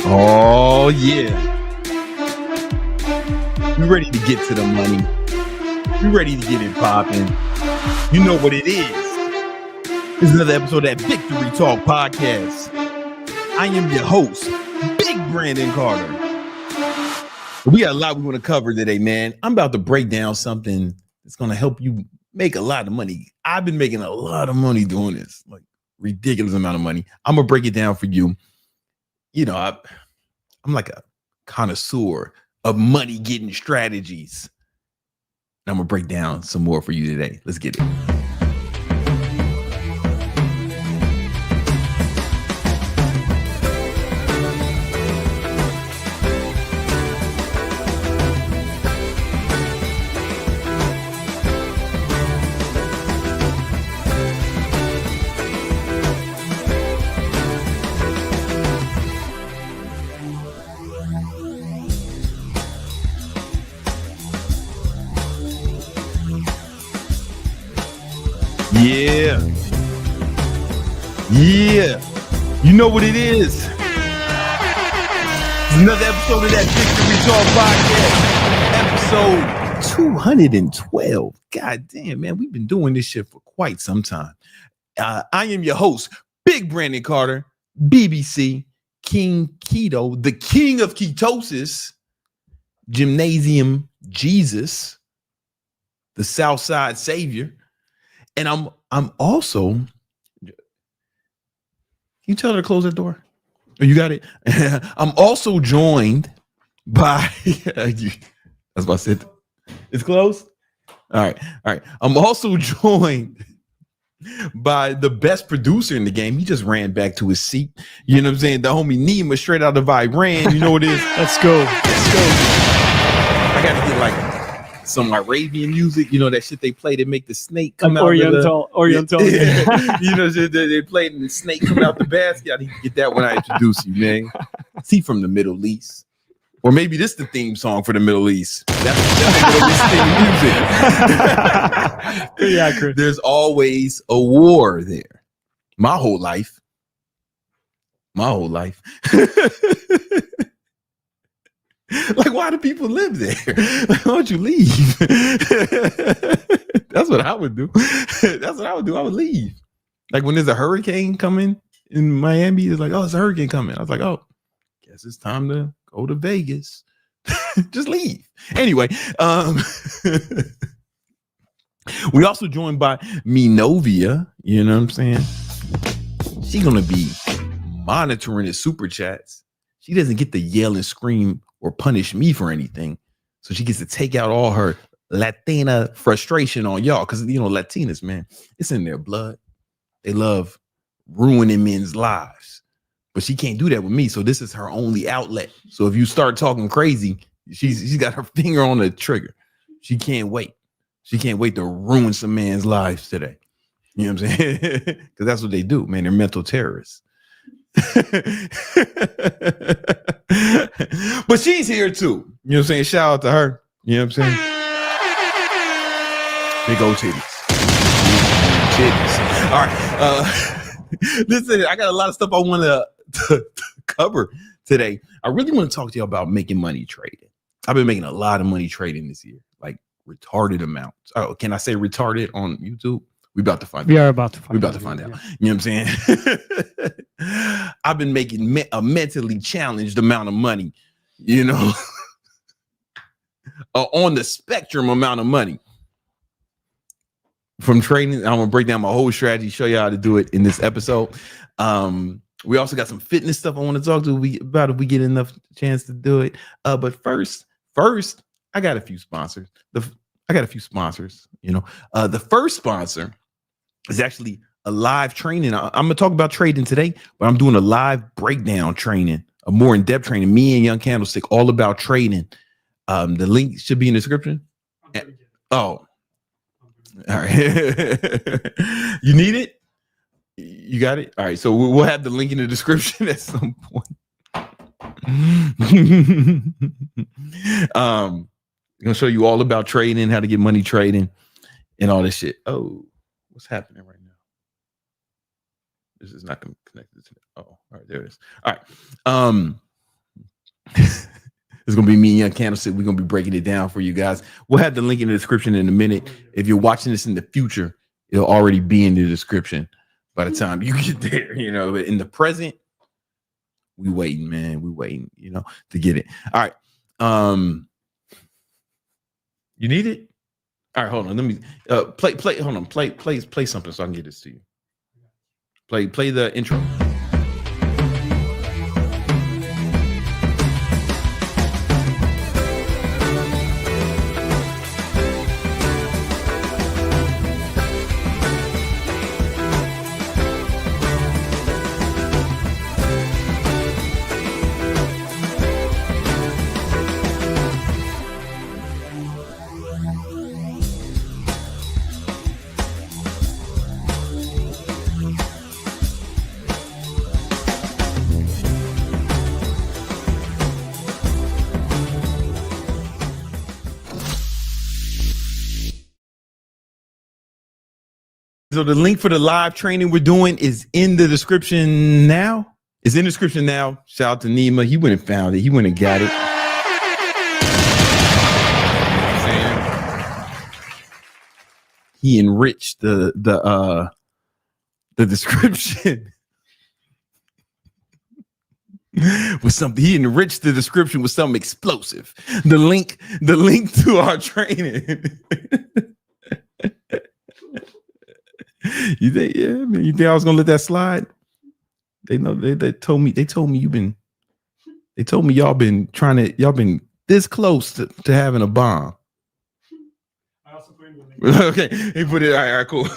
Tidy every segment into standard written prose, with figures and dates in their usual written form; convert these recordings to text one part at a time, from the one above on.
Oh, yeah. You ready to get to the money? You ready to get it popping? You know what it is. This is another episode of that Victory Talk podcast. I am your host, Big Brandon Carter. We got a lot we want to cover today, man. I'm about to break down something that's going to help you make a lot of money. I've been making a lot of money doing this, like ridiculous amount of money. I'm going to break it down for you. You know, I'm like a connoisseur of money getting strategies. And I'm going to break down some more for you today. Let's get it. Yeah. You know what it is. It's another episode of that Victory Talk podcast. Episode 212. God damn, man. We've been doing this shit for quite some time. I am your host, Big Brandon Carter, BBC, King Keto, the king of ketosis, Gymnasium Jesus, the Southside Savior. And I'm also, can you tell her to close that door? Oh, you got it. I'm also joined by, that's what I said. It's closed. All right. I'm also joined by the best producer in the game. He just ran back to his seat. You know what I'm saying? The homie Nima straight out of Iran. You know what it is? Let's go. I got to get like some Arabian music, you know, that shit they play to make the snake come out. Oriental. Yeah. You know, they played and the snake come out the basket. I need to get that when I introduce you, man. See, from the Middle East. Or maybe this is the theme song for the Middle East. That's the Middle East theme music. Yeah, Chris. There's always a war there. My whole life. Like, why do people live there? Like, why don't you leave? That's what I would do. I would leave. Like when there's a hurricane coming in Miami, it's like, oh, it's a hurricane coming. I was like, oh, guess it's time to go to Vegas. Just leave. Anyway, we also joined by Minovia. You know what I'm saying? She's gonna be monitoring his super chats. She doesn't get to yell and scream or punish me for anything. So she gets to take out all her Latina frustration on y'all. Because, you know, Latinas, man, it's in their blood. They love ruining men's lives. But she can't do that with me. So this is her only outlet. So if you start talking crazy, she's got her finger on the trigger. She can't wait. She can't wait to ruin some man's lives today. You know what I'm saying? Because that's what they do, man. They're mental terrorists. But she's here too. You know what I'm saying? Shout out to her. You know what I'm saying? Big old titties. All right. Listen, I got a lot of stuff I want to cover today. I really want to talk to you about making money trading. I've been making a lot of money trading this year, like retarded amounts. Oh, can I say retarded on YouTube? We're about to find out. You know what I'm saying? I've been making a mentally challenged amount of money, you know, on the spectrum amount of money from trading. I'm going to break down my whole strategy, show you how to do it in this episode. We also got some fitness stuff I want to talk to about if we get enough chance to do it. But first first, I got a few sponsors. You know, the first sponsor is actually a live training. I'm going to talk about trading today, but I'm doing a live breakdown training, a more in-depth training. Me and Young Candlestick, all about trading. The link should be in the description. Oh, all right. You need it? You got it? All right. So we'll have the link in the description at some point. I'm going to show you all about trading, how to get money trading, and all this shit. Oh, what's happening right now? This is not connected to it. Oh, all right, there it is. All right. It's gonna be me and Young Candlestick. We're gonna be breaking it down for you guys. We'll have the link in the description in a minute. If you're watching this in the future, it'll already be in the description by the time you get there. You know, but in the present, we waiting, man. We waiting, you know, to get it. All right. You need it? All right, hold on. Let me play. Hold on. Play something so I can get this to you. Play the intro. So the link for the live training we're doing is in the description now. It's in the description now. Shout out to Nima. He went and found it. He went and got it. He enriched the description with something. He enriched the description with something explosive. The link to our training. You think, yeah, man, you think I was gonna let that slide? They know they told me y'all been this close to having a bomb. I also put in the link. Okay, he put it. All right, cool.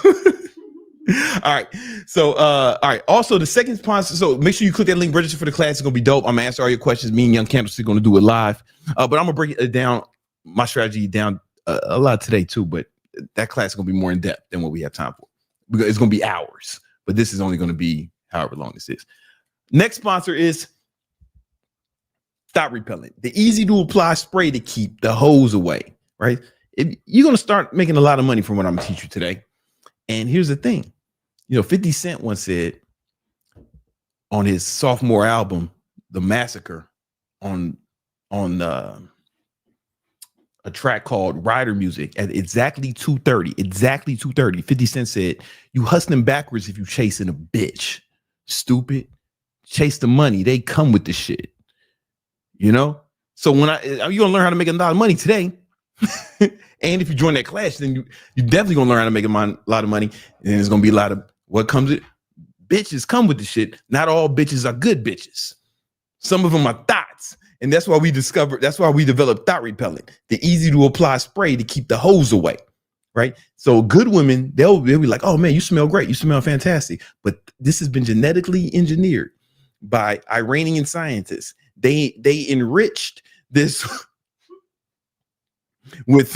All right. So all right. Also, the second sponsor. So make sure you click that link, register for the class. It's gonna be dope. I'm gonna answer all your questions. Me and Young Candlestick are gonna do it live. But I'm gonna break it down, my strategy down a lot today too. But that class is gonna be more in depth than what we have time for. It's going to be hours, but this is only going to be however long this is. Next sponsor is Thought Repellent, the easy to apply spray to keep the hose away, right? You're going to start making a lot of money from what I'm going to teach you today. And here's the thing. You know, 50 Cent once said on his sophomore album, The Massacre, on a track called Rider Music at exactly 2:30, 50 Cent said, "You hustling backwards if you chasing a bitch, stupid. Chase the money. They come with the shit." You know? So when you're gonna learn how to make a lot of money today. And if you join that class, then you definitely gonna learn how to make a lot of money. And there's gonna be a lot of what comes with bitches come with the shit. Not all bitches are good bitches. Some of them are thoughts. And that's why we developed Thought Repellent, the easy to apply spray to keep the hose away, right? So good women, they'll be like, "Oh man, you smell great. You smell fantastic." But this has been genetically engineered by Iranian scientists. They enriched this with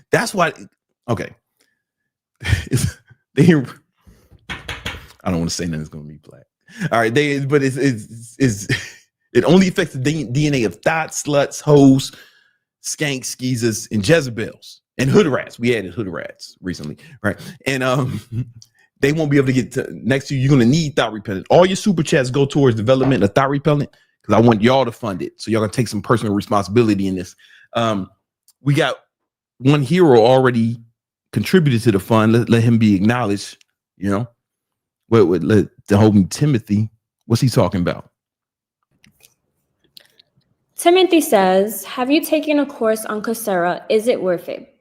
that's why. Okay. I don't want to say nothing's going to be black. All right, but it only affects the DNA of thoughts, sluts, hoes, skanks, skeezers, and Jezebels, and hood rats. We added hood rats recently, right? And they won't be able to get to next to you. You're gonna need Thought Repellent. All your super chats go towards development of Thought Repellent because I want y'all to fund it. So y'all gonna take some personal responsibility in this. We got one hero already contributed to the fund. Let him be acknowledged. You know. What the homie Timothy, what's he talking about? Timothy says, "Have you taken a course on Coursera? Is it worth it?"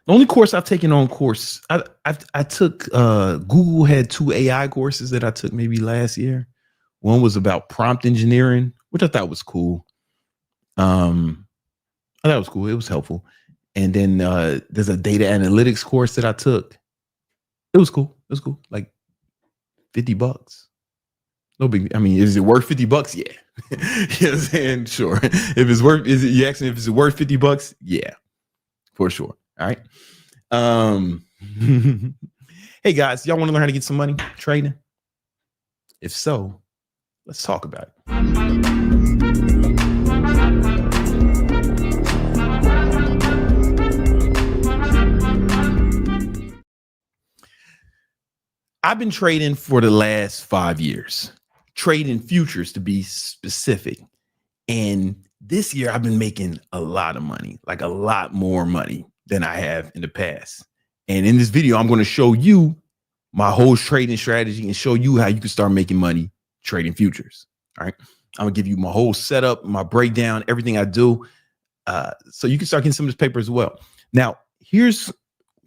The only course I've taken on course, I took Google had 2 AI courses that I took maybe last year. One was about prompt engineering, which I thought was cool. I thought it was cool. It was helpful. And then there's a data analytics course that I took. It was cool. It was cool. Like $50. No big. I mean, is it worth $50? Yeah. You know what I'm saying? Sure. If it's worth, you asking if it's worth $50? Yeah, for sure. All right. Hey guys, y'all want to learn how to get some money trading? If so, let's talk about it. I've been trading for the last 5 years, trading futures to be specific. And this year I've been making a lot of money, like a lot more money than I have in the past. And in this video, I'm going to show you my whole trading strategy and show you how you can start making money trading futures. All right. I'm going to give you my whole setup, my breakdown, everything I do. So you can start getting some of this paper as well. Now, here's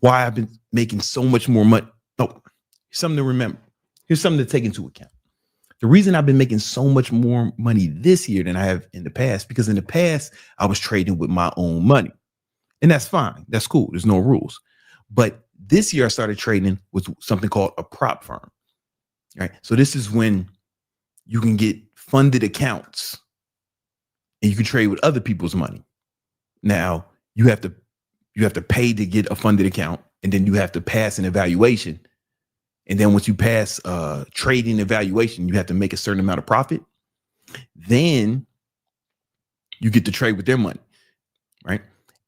why I've been making so much more money. Oh, something to remember. Here's something to take into account. The reason I've been making so much more money this year than I have in the past, because in the past, I was trading with my own money. And that's fine. That's cool. There's no rules. But this year I started trading with something called a prop firm. Right. So this is when you can get funded accounts and you can trade with other people's money. Now you have to pay to get a funded account, and then you have to pass an evaluation. And then once you pass trading evaluation, you have to make a certain amount of profit. Then you get to trade with their money, right?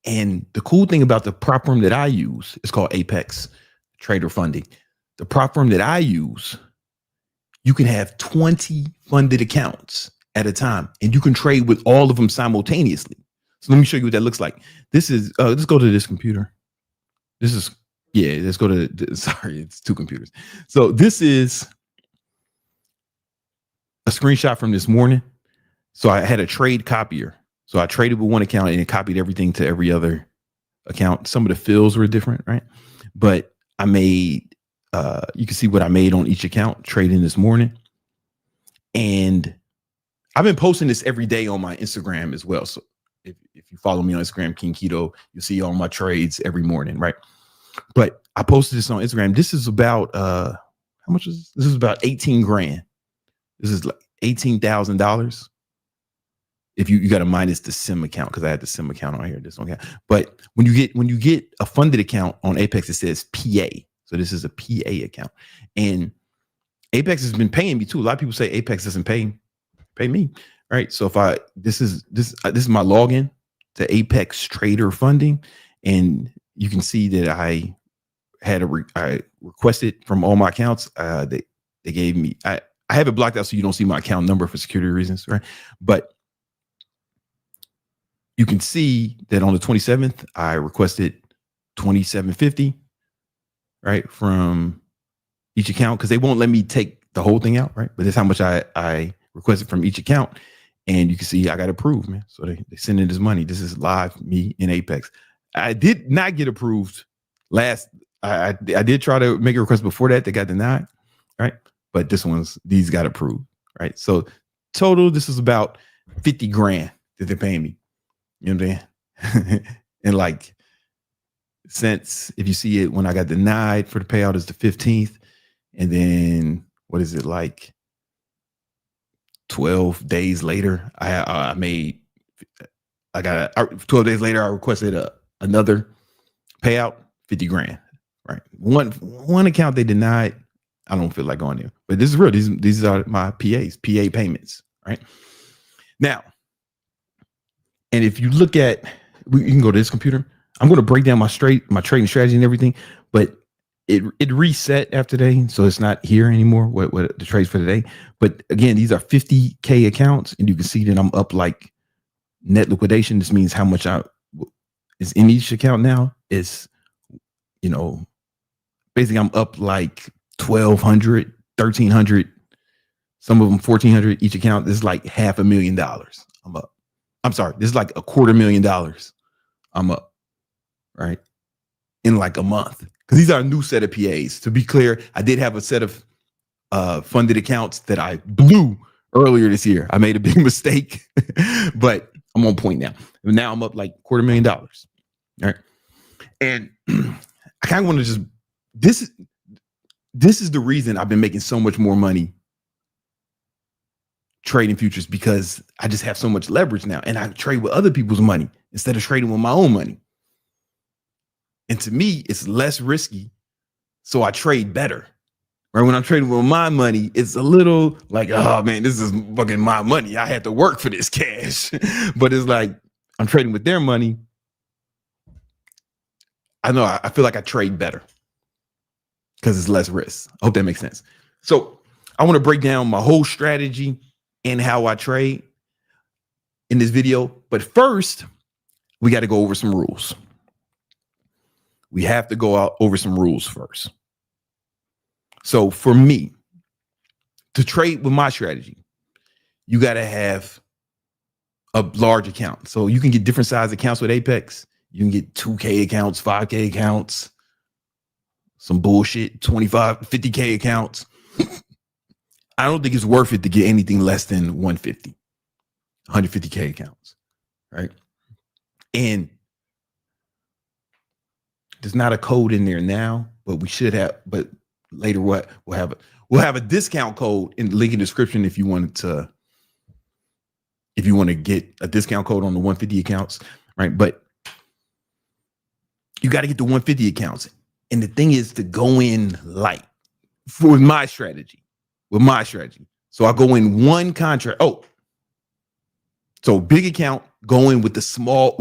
And the cool thing about the prop firm that I use is called Apex Trader Funding. The prop firm that I use, you can have 20 funded accounts at a time, and you can trade with all of them simultaneously. So let me show you what that looks like. This is, let's go to this computer. This is, yeah, let's go to, sorry, it's two computers. So this is a screenshot from this morning. So I had a trade copier. So I traded with one account and it copied everything to every other account. Some of the fills were different, right? But I made, you can see what I made on each account trading this morning. And I've been posting this every day on my Instagram as well. So if you follow me on Instagram, King Keto, you'll see all my trades every morning, right? But I posted this on Instagram. This is about, how much is this? This is about 18 grand. This is like $18,000. If you got to minus the sim account, because I had the sim account on here. This one, but when you get a funded account on Apex, it says PA. So this is a PA account, and Apex has been paying me too. A lot of people say Apex doesn't pay me, right? So if this is my login to Apex Trader Funding, and you can see that I requested from all my accounts. They gave me. I have it blocked out so you don't see my account number for security reasons, right? But you can see that on the 27th, I requested $27.50, right, from each account, because they won't let me take the whole thing out, right? But that's how much I requested from each account. And you can see I got approved, man. So they send in this money. This is live, me in Apex. I did not get approved last. I did try to make a request before that. They got denied, right? But these got approved, right? So total, this is about 50 grand that they're paying me. You know what I'm saying? And like, since, if you see it, when I got denied for the payout is the 15th. And then what is it, like 12 days later, I got 12 days later, I requested another payout, 50 grand, right? One account they denied. I don't feel like going there, but this is real. These are my PA payments, right? Now, and if you look at, you can go to this computer. I'm going to break down my trading strategy and everything, but it reset after today, so it's not here anymore. What the trades for today? But again, these are 50K accounts, and you can see that I'm up like net liquidation. This means how much is in each account now. Is, you know, basically I'm up like 1,200, 1,300, some of them 1,400 each account. This is like $500,000. I'm up. I'm sorry, this is like $250,000. I'm up, right, in like a month, because these are a new set of PAs. To be clear, I did have a set of funded accounts that I blew, earlier this year. I made a big mistake, but I'm on point now. Now I'm up like $250,000. All right. And I kind of want to just, this is the reason I've been making so much more money trading futures, because I just have so much leverage now and I trade with other people's money instead of trading with my own money. And to me, it's less risky. So I trade better. Right? When I'm trading with my money, it's a little like, oh man, this is fucking my money. I had to work for this cash. But it's like, I'm trading with their money. I know I feel like I trade better because it's less risk. I hope that makes sense. So I want to break down my whole strategy and how I trade in this video. But first, we got to go over some rules. We have to go out over some rules first. So for me, to trade with my strategy, you got to have a large account. So you can get different size accounts with Apex. You can get 2K accounts, 5K accounts, some bullshit, 25, 50K accounts. I don't think it's worth it to get anything less than 150, 150K accounts, right? And there's not a code in there now, but we should have, but later we'll have a discount code in the link in the description if you want to get a discount code on the 150 accounts, right? But you got to get the 150 accounts. And the thing is to go in light with my strategy. So I go in one contract. Oh, so big account, go in with a small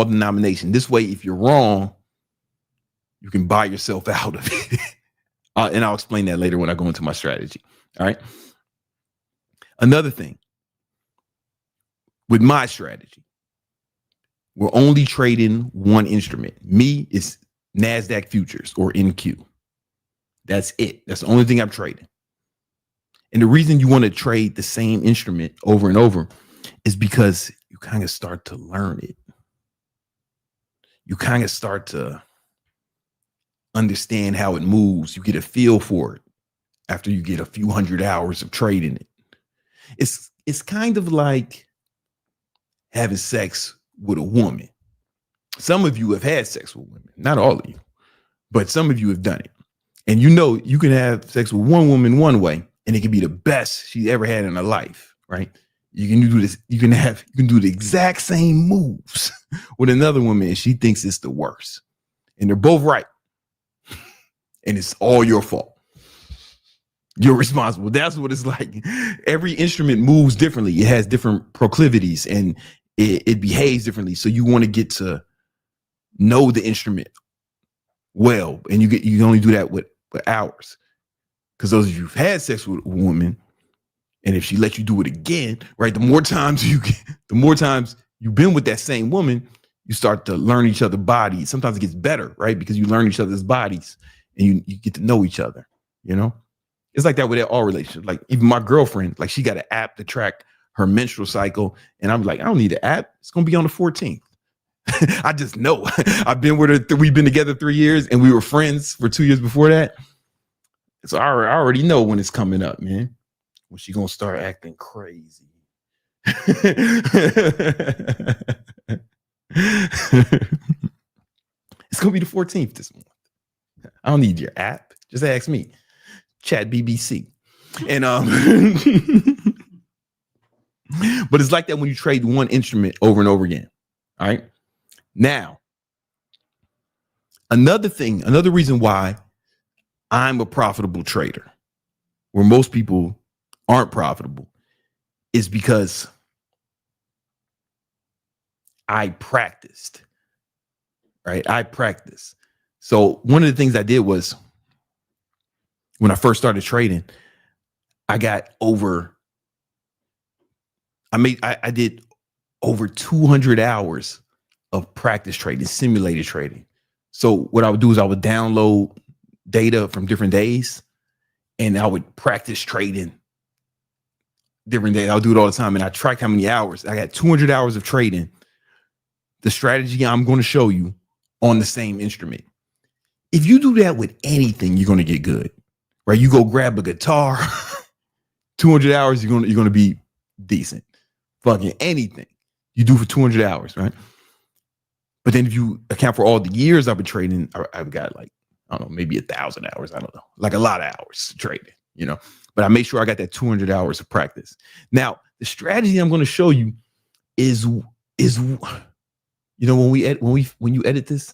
denomination. This way, if you're wrong, you can buy yourself out of it. And I'll explain that later when I go into my strategy. All right. Another thing with my strategy, we're only trading one instrument. Me is NASDAQ futures or NQ. That's it. That's the only thing I'm trading. And the reason you want to trade the same instrument over and over is because you kind of start to learn it. You kind of start to understand how it moves. You get a feel for it after you get a few hundred hours of trading it. It's kind of like having sex with a woman. Some of you have had sex with women, not all of you, but some of you have done it. And you know, you can have sex with one woman one way and it can be the best she's ever had in her life, right? You can do this, you can do the exact same moves with another woman and she thinks it's the worst. And they're both right. And it's all your fault. You're responsible. That's what it's like. Every instrument moves differently. It has different proclivities and it behaves differently. So you want to get to know the instrument well. And you can only do that with hours. Because those of you who've had sex with a woman, and if she lets you do it again, right, the more times you've been with that same woman, you start to learn each other's bodies. Sometimes it gets better, right? Because you learn each other's bodies and you get to know each other, you know? It's like that with all relationships. Like even my girlfriend, like she got an app to track her menstrual cycle. And I'm like, I don't need an app. It's going to be on the 14th. I just know. I've been with her. We've been together 3 years and we were friends for 2 years before that. So I already know when it's coming up, man. When she going to start acting crazy. It's going to be the 14th this month. I don't need your app. Just ask me. Chat BBC. And but it's like that when you trade one instrument over and over again. All right. Now, another reason why I'm a profitable trader, where most people aren't profitable, is because I practiced. Right? I practiced. So one of the things I did was when I first started trading, I did over 200 hours of practice trading, simulated trading. So what I would do is I would download data from different days and I would practice trading different days. I'll do it all the time. And I track how many hours. I got 200 hours of trading. The strategy I'm going to show you on the same instrument. If you do that with anything, you're going to get good, right? You go grab a guitar, 200 hours, you're gonna be decent. Fucking anything you do for 200 hours, right? But then if you account for all the years I've been trading, I've got like, I don't know, maybe 1,000 hours. I don't know, like a lot of hours trading, but I make sure I got that 200 hours of practice. Now, the strategy I'm going to show you is, when you edit this,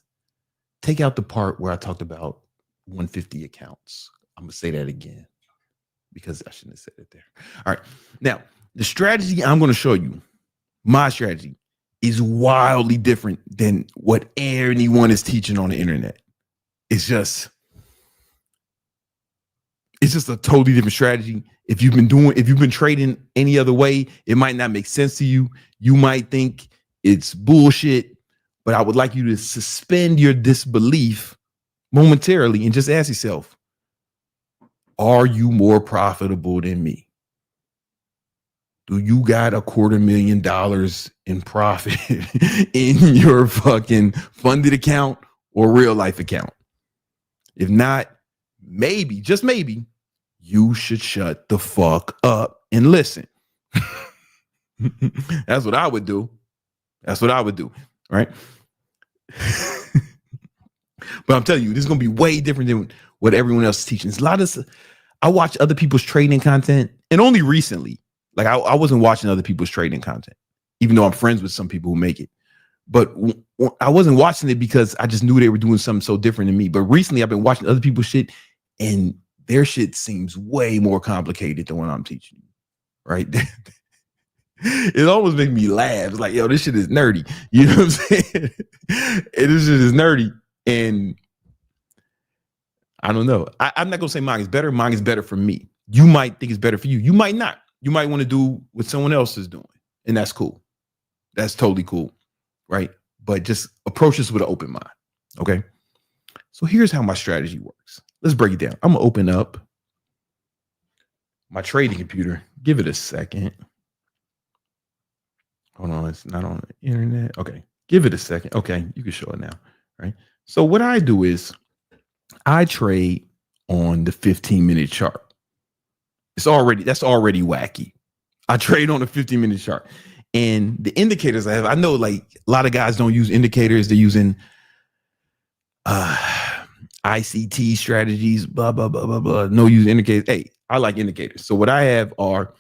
take out the part where I talked about 150 accounts. I'm going to say that again because I shouldn't have said it there. All right. Now, the strategy I'm going to show you, my strategy, is wildly different than what anyone is teaching on the internet. It's just a totally different strategy. If you've been trading any other way, it might not make sense to you. You might think it's bullshit, but I would like you to suspend your disbelief momentarily and just ask yourself, are you more profitable than me? Do you got $250,000 in profit in your fucking funded account or real life account? If not, maybe, just maybe, you should shut the fuck up and listen. That's what I would do. Right? But I'm telling you, this is going to be way different than what everyone else is teaching. I watch other people's trading content, and only recently. Like I wasn't watching other people's trading content, even though I'm friends with some people who make it. But I wasn't watching it because I just knew they were doing something so different than me. But recently I've been watching other people's shit, and their shit seems way more complicated than what I'm teaching you. Right? It almost makes me laugh. It's like, yo, this shit is nerdy. You know what I'm saying? And this shit is nerdy. And I don't know. I'm not gonna say mine is better. Mine is better for me. You might think it's better for you. You might not. You might want to do what someone else is doing, and that's cool. That's totally cool, right? But just approach this with an open mind, okay? So here's how my strategy works. Let's break it down. I'm gonna open up my trading computer. Give it a second. Hold on, it's not on the internet. Okay, give it a second. Okay, you can show it now, right? So what I do is I trade on the 15-minute chart. That's already wacky. I trade on a 15-minute chart. And the indicators I have, I know like a lot of guys don't use indicators. They're using ICT strategies, blah, blah, blah, blah, blah. No use indicators. Hey, I like indicators. So what I have are,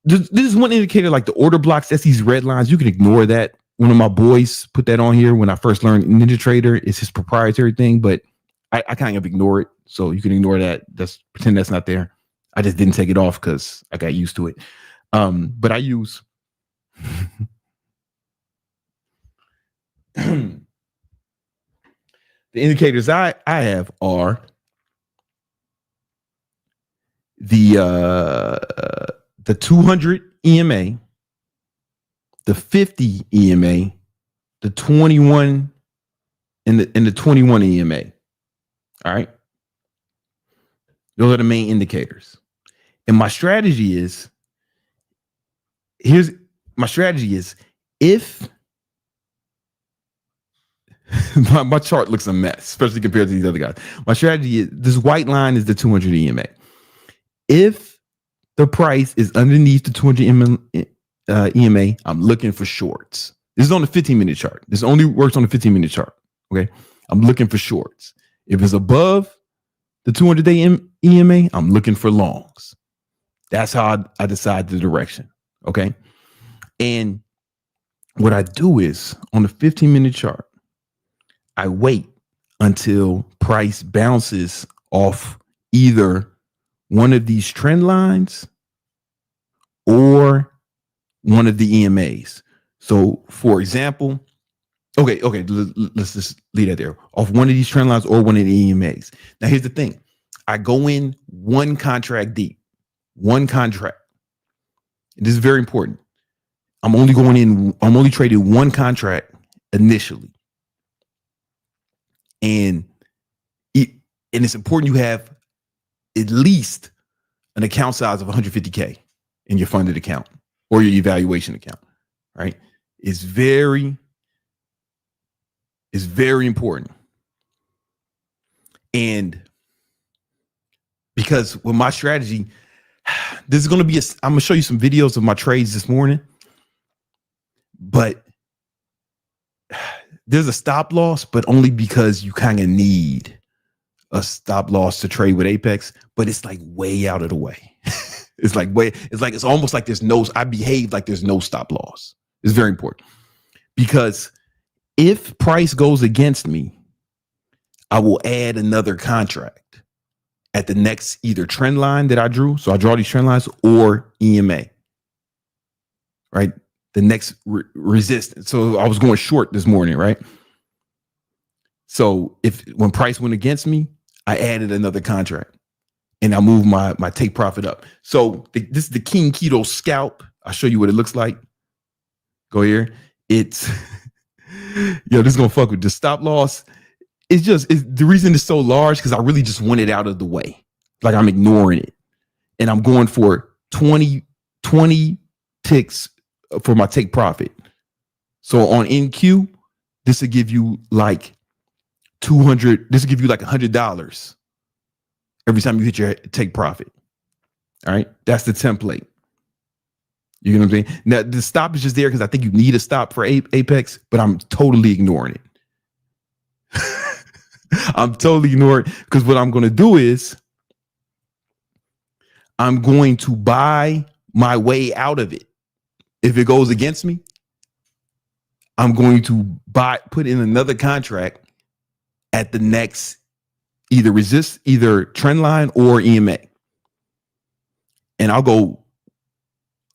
this is one indicator, like the order blocks. That's these red lines. You can ignore that. One of my boys put that on here when I first learned Ninja Trader. It's his proprietary thing, but I kind of ignore it. So you can ignore that. Pretend that's not there. I just didn't take it off because I got used to it. But I use the indicators I have are the 200 EMA, the 50 EMA, the 21 and the 21 EMA. All right. Those are the main indicators. And my strategy is, if my chart looks a mess, especially compared to these other guys. My strategy is, this white line is the 200 EMA. If the price is underneath the 200 EMA, I'm looking for shorts. This is on the 15-minute chart. This only works on the 15-minute chart. Okay. I'm looking for shorts. If it's above the 200-day EMA, I'm looking for longs. That's how I decide the direction. Okay. And what I do is on the 15-minute chart, I wait until price bounces off either one of these trend lines or one of the EMAs. So for example, okay, let's just leave that there. Off one of these trend lines or one of the EMAs. Now here's the thing. I go in one contract deep, one contract. This is very important. I'm only trading one contract initially. And it's important you have at least an account size of 150K in your funded account or your evaluation account, right? It's very important. And because with my strategy, this is going to be I'm going to show you some videos of my trades this morning, but there's a stop loss, but only because you kind of need a stop loss to trade with Apex, but it's like way out of the way. It's almost like I behave like there's no stop loss. It's very important because if price goes against me, I will add another contract at the next either trend line that I drew. So I draw these trend lines or EMA, right? The next resistance. So I was going short this morning, right? So when price went against me, I added another contract and I moved my take profit up. So this is the King Keto scalp. I'll show you what it looks like. Go here. It's this is gonna fuck with the stop loss. It's the reason it's so large because I really just want it out of the way. Like I'm ignoring it. And I'm going for 20 ticks for my take profit. So on NQ, this will give you like 200. This will give you like $100 every time you hit your take profit. All right. That's the template. You know what I'm saying? Now the stop is just there because I think you need a stop for Apex, but I'm totally ignoring it. I'm totally ignoring it because what I'm going to do is I'm going to buy my way out of it. If it goes against me, I'm going to put in another contract at the next either trend line or EMA. And I'll go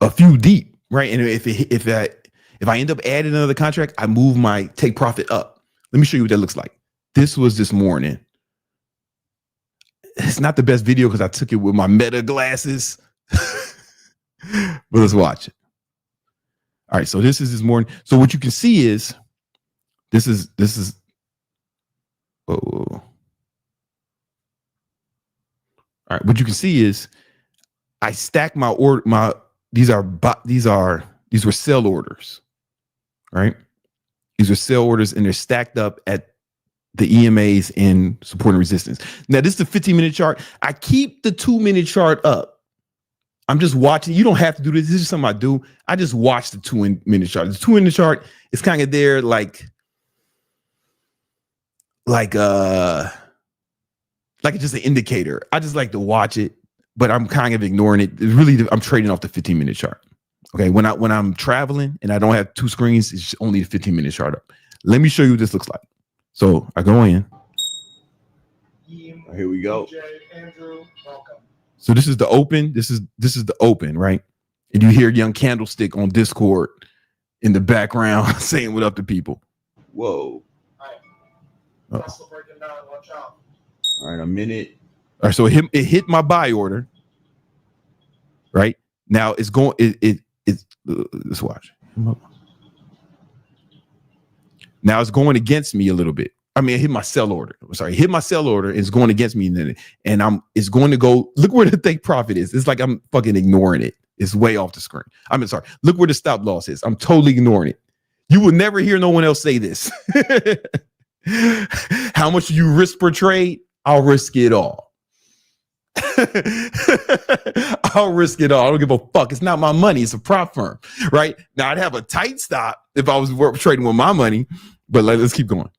a few deep, right? And if I end up adding another contract, I move my take profit up. Let me show you what that looks like. This was this morning. It's not the best video because I took it with my Meta glasses, but let's watch it. All right, so this is this morning. So what you can see is this is all right, what you can see is I stack my order. These were sell orders, right? These are sell orders and they're stacked up at the EMAs and support and resistance. Now this is the 15-minute chart. I keep the 2-minute chart up. I'm just watching. You don't have to do this. This is something I do. I just watch the 2-minute chart. The 2-minute chart is kind of there like it's just an indicator. I just like to watch it, but I'm kind of ignoring it. It's really, I'm trading off the 15-minute chart. Okay, when I'm traveling and I don't have two screens, it's only the 15-minute chart up. Let me show you what this looks like. So I go in. Here we go. Andrew, welcome. So this is the open. This is the open, right? And you hear Young Candlestick on Discord in the background saying what up to people. Whoa. All right. Breaking down. Watch out. All right, a minute. All right, so it hit my buy order. Right now, it's going. Let's watch. Now it's going against me a little bit. I mean, it hit my sell order. Sorry, hit my sell order. It's going against me, and it's going to go. Look where the take profit is. It's like I'm fucking ignoring it. It's way off the screen. Sorry. Look where the stop loss is. I'm totally ignoring it. You will never hear no one else say this. How much do you risk per trade? I'll risk it all. I'll risk it all. I don't give a fuck. It's not my money. It's a prop firm, right? Now I'd have a tight stop if I was trading with my money, but let's keep going.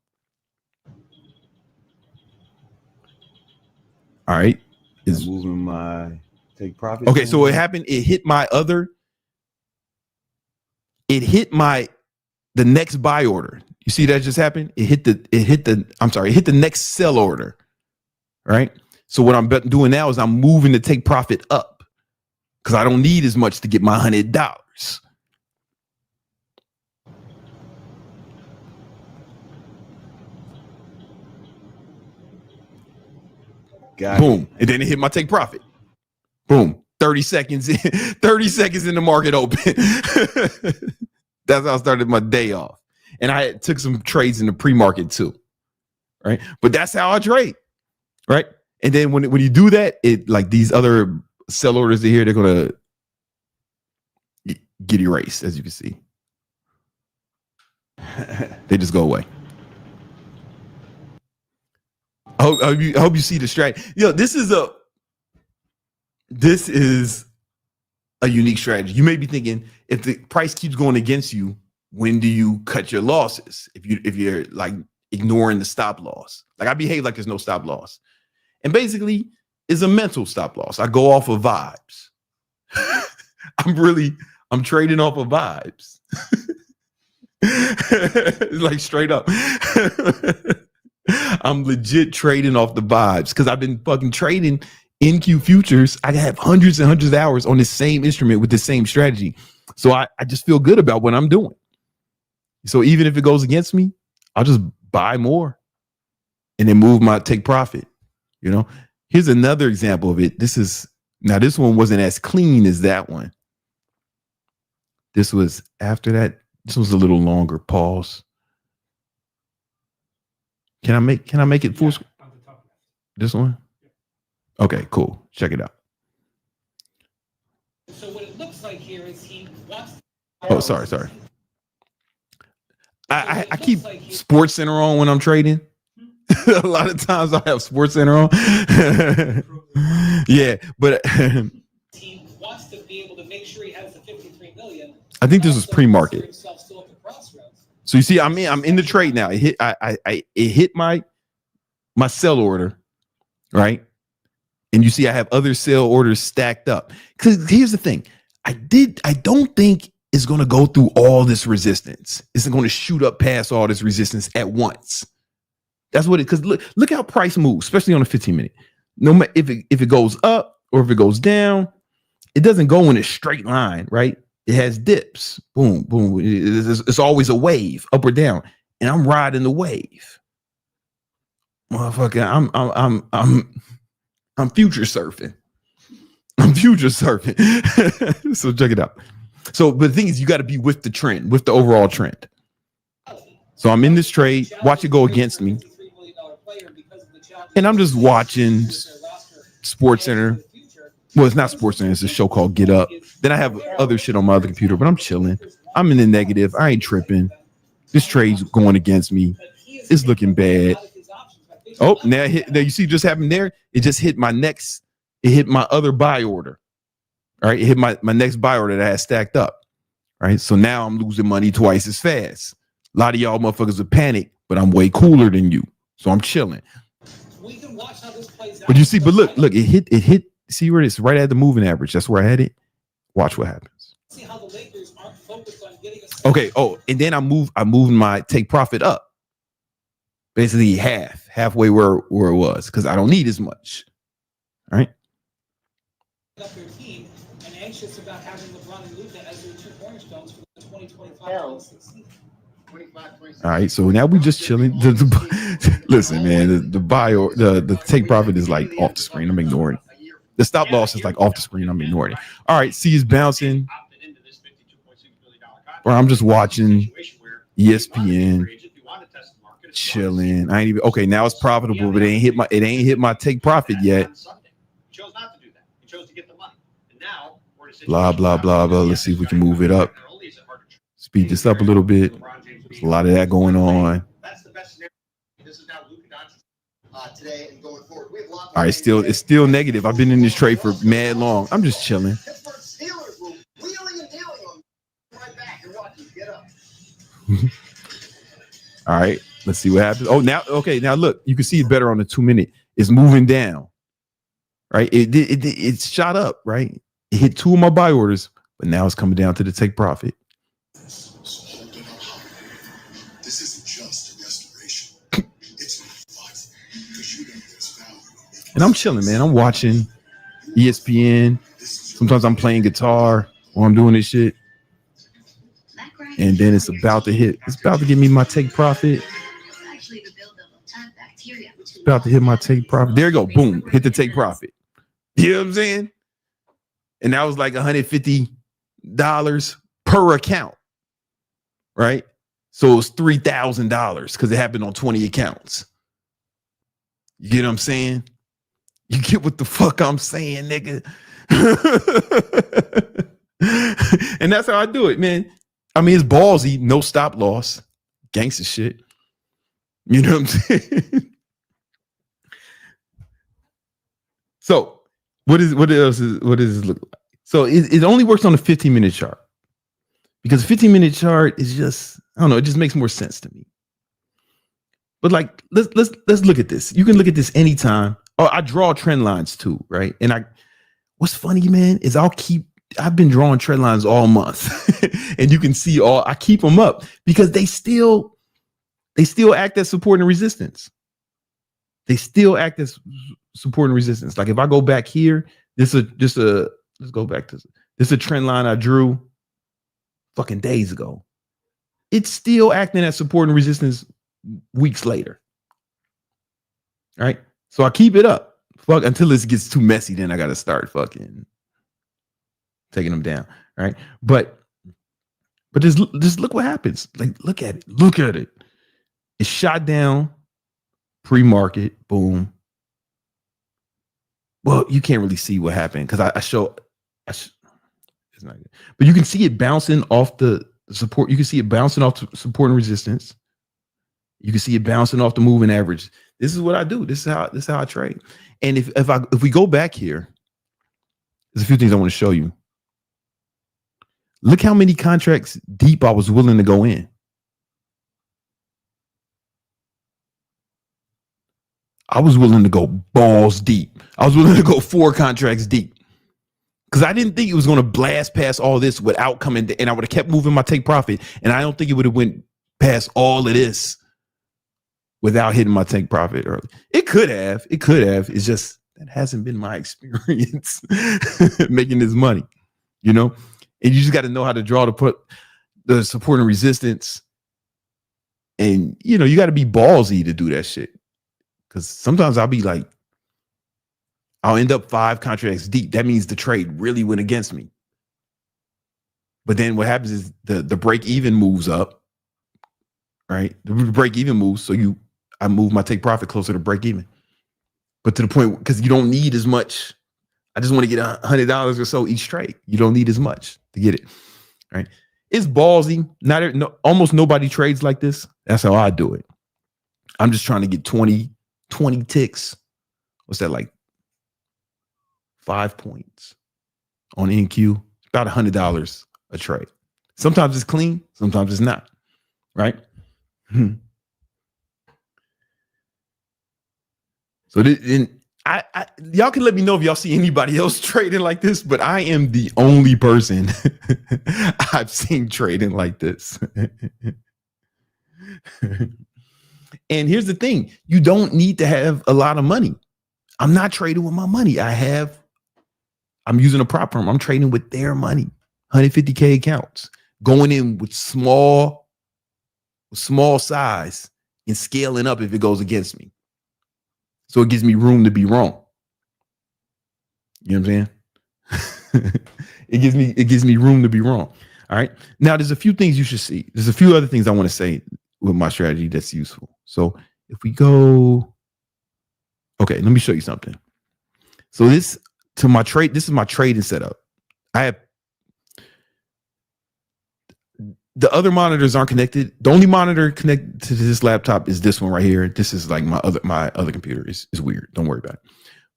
All right. It's moving my take profit. Okay, so what happened? It hit the next buy order. You see that just happened? It hit the next sell order. Right? So what I'm doing now is I'm moving the take profit up because I don't need as much to get my $100. Boom. And then it hit my take profit. Boom. 30 seconds in, 30 seconds in the market open. That's how I started my day off. And I took some trades in the pre-market too. Right. But that's how I trade. Right. And then when you do that, it like these other sell orders here, they're going to get erased, as you can see. They just go away. I hope you see the strategy. This is this is a unique strategy. You may be thinking, if the price keeps going against you, when do you cut your losses? If you're like ignoring the stop loss, like I behave like there's no stop loss, and basically it's a mental stop loss. I go off of vibes. I'm trading off of vibes. Like straight up. I'm legit trading off the vibes because I've been fucking trading NQ futures. I have hundreds and hundreds of hours on the same instrument with the same strategy. So I just feel good about what I'm doing. So even if it goes against me, I'll just buy more and then take profit. You know, here's another example of it. This one wasn't as clean as that one. This was after that. This was a little longer. Pause. Can I make it full screen? This one? Okay, cool. Check it out. So what it looks like here is he wants. Oh, sorry. I keep Sports Center on when I'm trading. A lot of times I have Sports Center on. Yeah, but he wants to be able to make sure he has the 53 million. I think this was pre-market. So you see, I'm in the trade now. It hit my sell order, right? And you see, I have other sell orders stacked up. Because here's the thing, I don't think it's going to go through all this resistance. It's going to shoot up past all this resistance at once. That's what it. Because look how price moves, especially on a 15-minute. No matter if it goes up or if it goes down, it doesn't go in a straight line, right? It has dips. Boom, boom. It's always a wave, up or down, and I'm riding the wave. Motherfucker, I'm future surfing. I'm future surfing. So check it out. So, but the thing is, you got to be with the trend, with the overall trend. So I'm in this trade. Watch it go against me, and I'm just watching Sports Center. Well, it's not Sports Center. It's a show called Get Up. Then I have other shit on my other computer, but I'm chilling. I'm in the negative. I ain't tripping. This trade's going against me. It's looking bad. Oh, now you see just happened there? It just hit my next. It hit my other buy order. All right. It hit my next buy order that I had stacked up. All right. So now I'm losing money twice as fast. A lot of y'all motherfuckers would panic, but I'm way cooler than you. So I'm chilling. But you see, but look, it hit. See where it's right at the moving average. That's where I had it. Watch what happens. Okay. Oh, and then I moved my take profit up. Basically halfway where it was, because I don't need as much. All right. All right, so now we just chilling. Listen, man, the buy or the take profit is like off the screen. I'm ignoring it. The stop loss is like off the screen. I'm ignoring it. All right, see, it's bouncing. Or I'm just watching ESPN, chilling. I ain't even okay. Now it's profitable, but it ain't hit my take profit yet. Blah blah blah blah. Let's see if we can move it up. Speed this up a little bit. There's a lot of that going on. All right, it's still negative. I've been in this trade for mad long. I'm just chilling. All right, let's see what happens. Oh, now look, you can see it better on the 2-minute. It's moving down. Right, it shot up. Right, it hit 2 of my buy orders, but now it's coming down to the take profit. This isn't just a restoration. It's revival. And I'm chilling, man. I'm watching ESPN. Sometimes I'm playing guitar while I'm doing this shit. And then it's about to hit. It's about to give me my take profit. It's about to hit my take profit. There you go. Boom. Hit the take profit. You know what I'm saying? And that was like $150 per account. Right? So it was $3,000 because it happened on 20 accounts. You get what I'm saying? You get what the fuck I'm saying, nigga. And that's how I do it, man. I mean, it's ballsy, no stop loss, gangster shit. You know what I'm saying? So what else is what does this look like? So it only works on the 15-minute chart because 15-minute chart is just, I don't know, it just makes more sense to me. But like, let's look at this. You can look at this anytime. Oh, I draw trend lines too, right? And what's funny, man, is I've been drawing trend lines all month, and you can see I keep them up because they still act as support and resistance. They still act as support and resistance. Like if I go back here, let's go back to this is a trend line I drew fucking days ago. It's still acting as support and resistance weeks later. All right. So I keep it up. Fuck until it gets too messy. Then I gotta start fucking taking them down. All right. But just look what happens. Like, look at it. Look at it. It's shot down pre-market. Boom. Well, you can't really see what happened because it's not good. But you can see it bouncing off the support. You can see it bouncing off support and resistance. You can see it bouncing off the moving average. This is what I do. This is how I trade. And if we go back here, there's a few things I want to show you. Look how many contracts deep I was willing to go in. I was willing to go balls deep. I was willing to go 4 contracts deep because I didn't think it was going to blast past all this without coming. And I would have kept moving my take profit. And I don't think it would have went past all of this without hitting my take profit early. It could have. It's just that hasn't been my experience making this money, you know? And you just got to know how to draw to put the support and resistance. And, you know, you got to be ballsy to do that shit. Because sometimes I'll be like, I'll end up 5 contracts deep. That means the trade really went against me. But then what happens is the break even moves up, right? The break even moves. So I move my take profit closer to break even. But to the point, because you don't need as much. I just want to get $100 or so each trade. You don't need as much to get it, right? It's ballsy. Almost nobody trades like this. That's how I do it. I'm just trying to get 20 ticks. What's that, like 5 points on NQ? About $100 a trade. Sometimes it's clean, sometimes it's not, right? So y'all can let me know if y'all see anybody else trading like this, but I am the only person I've seen trading like this. And here's the thing. You don't need to have a lot of money. I'm not trading with my money. I'm using a prop firm. I'm trading with their money, 150K accounts, going in with small size and scaling up if it goes against me. So it gives me room to be wrong. You know what I'm saying? It gives me room to be wrong. All right. Now there's a few things you should see. There's a few other things I want to say with my strategy that's useful. So if we go, okay, let me show you something. So this is my trading setup. I have the other monitors aren't connected. The only monitor connected to this laptop is this one right here. This is like my other computer. Is weird. Don't worry about it.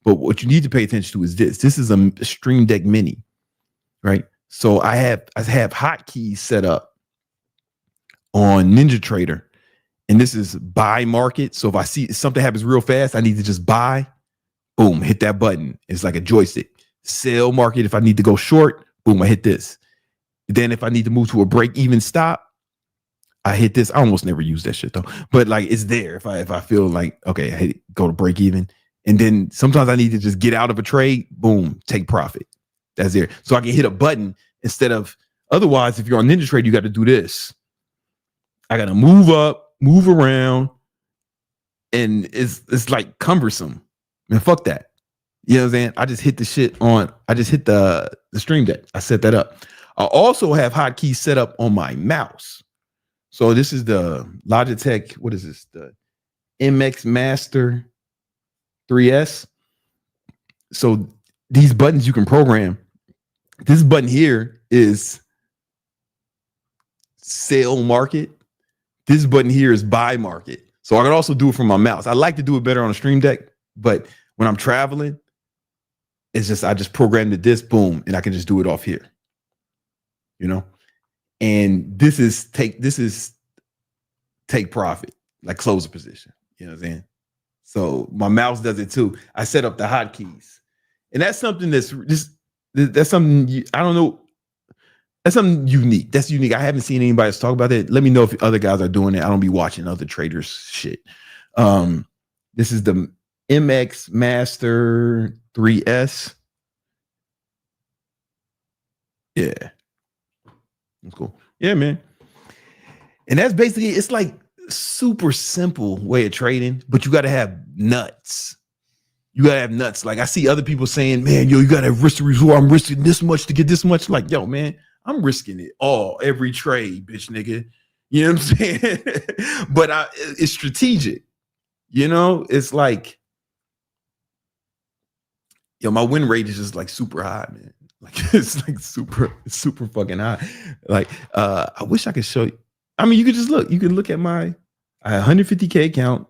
But what you need to pay attention to is this. This is a Stream Deck Mini, right? So I have hotkeys set up on NinjaTrader, and this is buy market. So if I see something happens real fast, I need to just buy. Boom, hit that button. It's like a joystick. Sell market. If I need to go short, boom, I hit this. Then if I need to move to a break even stop, I hit this. I almost never use that shit though, but like it's there. If I feel like, okay, I go to break even. And then sometimes I need to just get out of a trade, boom, take profit. That's there. So I can hit a button instead of, otherwise, if you're on NinjaTrader, you got to do this. I got to move up, move around. And it's like cumbersome. Man, fuck that. You know what I'm saying? I just hit the Stream Deck. I set that up. I also have hotkeys set up on my mouse. So this is the Logitech, what is this? The MX Master 3S. So these buttons you can program. This button here is sell market. This button here is buy market. So I can also do it from my mouse. I like to do it better on a Stream Deck, but when I'm traveling, It's just I just programmed it this, boom, and I can just do it off here. You know, and this is take profit, like close a position. You know what I'm saying? So my mouse does it too. I set up the hotkeys, and that's something that's something I don't know. That's something unique. That's unique. I haven't seen anybody else talk about it. Let me know if other guys are doing it. I don't be watching other traders shit. This is the MX Master 3S. Yeah. That's cool. Yeah, man. And that's basically, it's like super simple way of trading, but you got to have nuts. You got to have nuts. Like I see other people saying, man, yo, you got to have risk to reward. I'm risking this much to get this much. Like, yo, man, I'm risking it all, every trade, bitch, nigga. You know what I'm saying? But it's strategic. You know, it's like, yo, my win rate is just like super high, man. Like it's like super fucking high. Like I wish I could show you. I mean, you could just look. You can look at I have 150K accounts.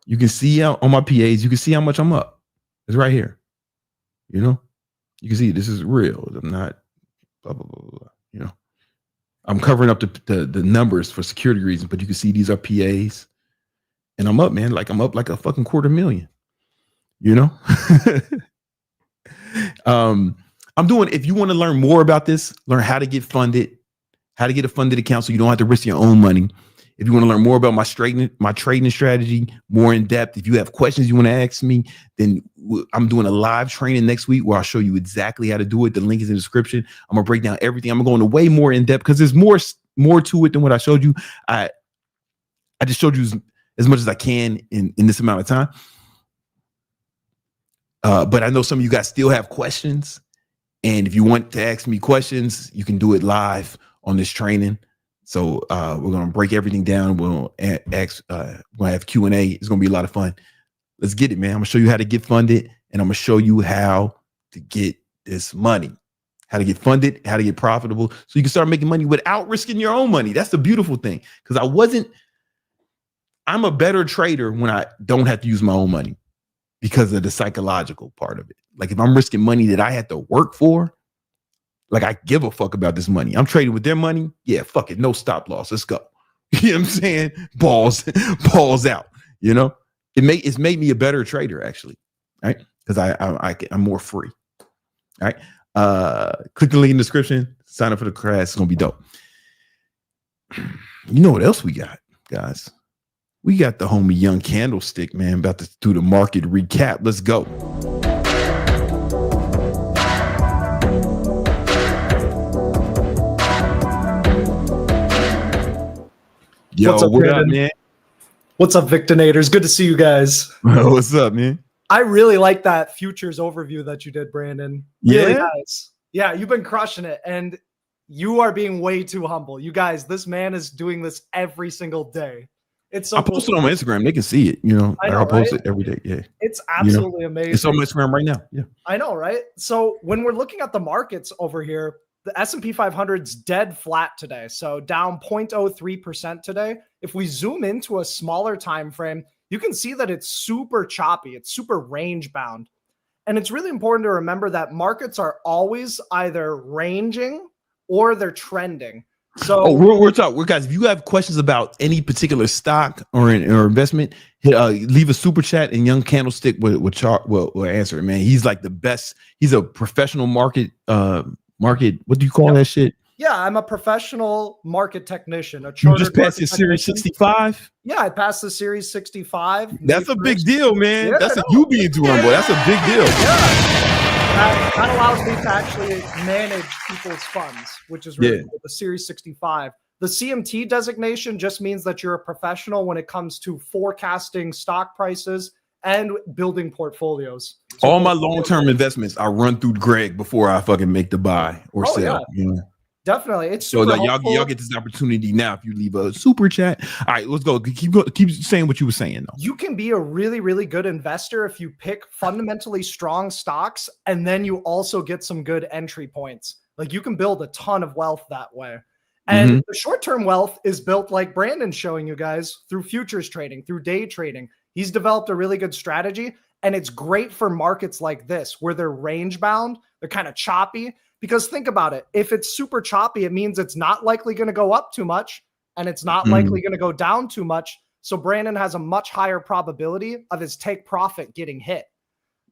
You can see out on my PAs. You can see how much I'm up. It's right here. You know, you can see this is real. I'm not blah blah blah blah. You know, I'm covering up the numbers for security reasons, but you can see these are PAs, and I'm up, man. Like I'm up like a fucking $250,000. You know. I'm doing, if you want to learn more about this, learn how to get funded, how to get a funded account so you don't have to risk your own money. If you want to learn more about my trading strategy, more in depth, if you have questions you want to ask me, then I'm doing a live training next week where I'll show you exactly how to do it. The link is in the description. I'm gonna break down everything. I'm going to way more in depth because there's more to it than what I showed you. I just showed you as much as I can in this amount of time. But I know some of you guys still have questions. And if you want to ask me questions, you can do it live on this training. So we're going to break everything down. We'll have Q&A. It's going to be a lot of fun. Let's get it, man. I'm going to show you how to get funded, and I'm going to show you how to get this money, how to get funded, how to get profitable, so you can start making money without risking your own money. That's the beautiful thing, because I'm a better trader when I don't have to use my own money because of the psychological part of it. Like if I'm risking money that I had to work for, like I give a fuck about this money. I'm trading with their money. Yeah, fuck it. No stop loss. Let's go. You know what I'm saying? Balls out. You know, it's made me a better trader actually, right? Because I'm more free. All right. Click the link in the description. Sign up for the class. It's gonna be dope. You know what else we got, guys? We got the homie Young Candlestick, man, about to do the market recap. Let's go. Yo, what's up, what up, man? What's up, Victinators? Good to see you guys. What's up, man? I really like that futures overview that you did, Brandon. Really nice. Yeah, you've been crushing it, and you are being way too humble. You guys, this man is doing this every single day. It's so I post it on my Instagram. They can see it. You know, I'll post it every day. Yeah, it's absolutely amazing. It's on my Instagram right now. Yeah, I know, right? So when we're looking at the markets over here, the S&P 500's dead flat today, so down 0.03% today. If we zoom into a smaller time frame, you can see that it's super choppy. It's super range bound, and it's really important to remember that markets are always either ranging or they're trending. So we're talking, guys. If you have questions about any particular stock or investment, leave a super chat, and Young Candlestick will answer it. Man, he's like the best. He's a professional market. What do you call that shit? Yeah, I'm a professional market technician. You just passed your Series 65. Yeah, I passed the Series 65. That's a big deal, man. Yeah, that's you being too humble. That's a big deal. Yeah. That allows me to actually manage people's funds, which is really cool. The Series 65. The CMT designation just means that you're a professional when it comes to forecasting stock prices and building portfolios. So all my long-term investments, I run through Greg before I fucking make the buy or sell. Yeah. You know? Definitely. It's so that y'all get this opportunity now if you leave a super chat. All right, let's go. Keep saying what you were saying though. You can be a really, really good investor if you pick fundamentally strong stocks, and then you also get some good entry points. Like you can build a ton of wealth that way. And the short-term wealth is built like Brandon's showing you guys through futures trading, through day trading. He's developed a really good strategy. And it's great for markets like this where they're range bound, they're kind of choppy. Because think about it. If it's super choppy, it means it's not likely going to go up too much and it's not likely going to go down too much. So Brandon has a much higher probability of his take profit getting hit.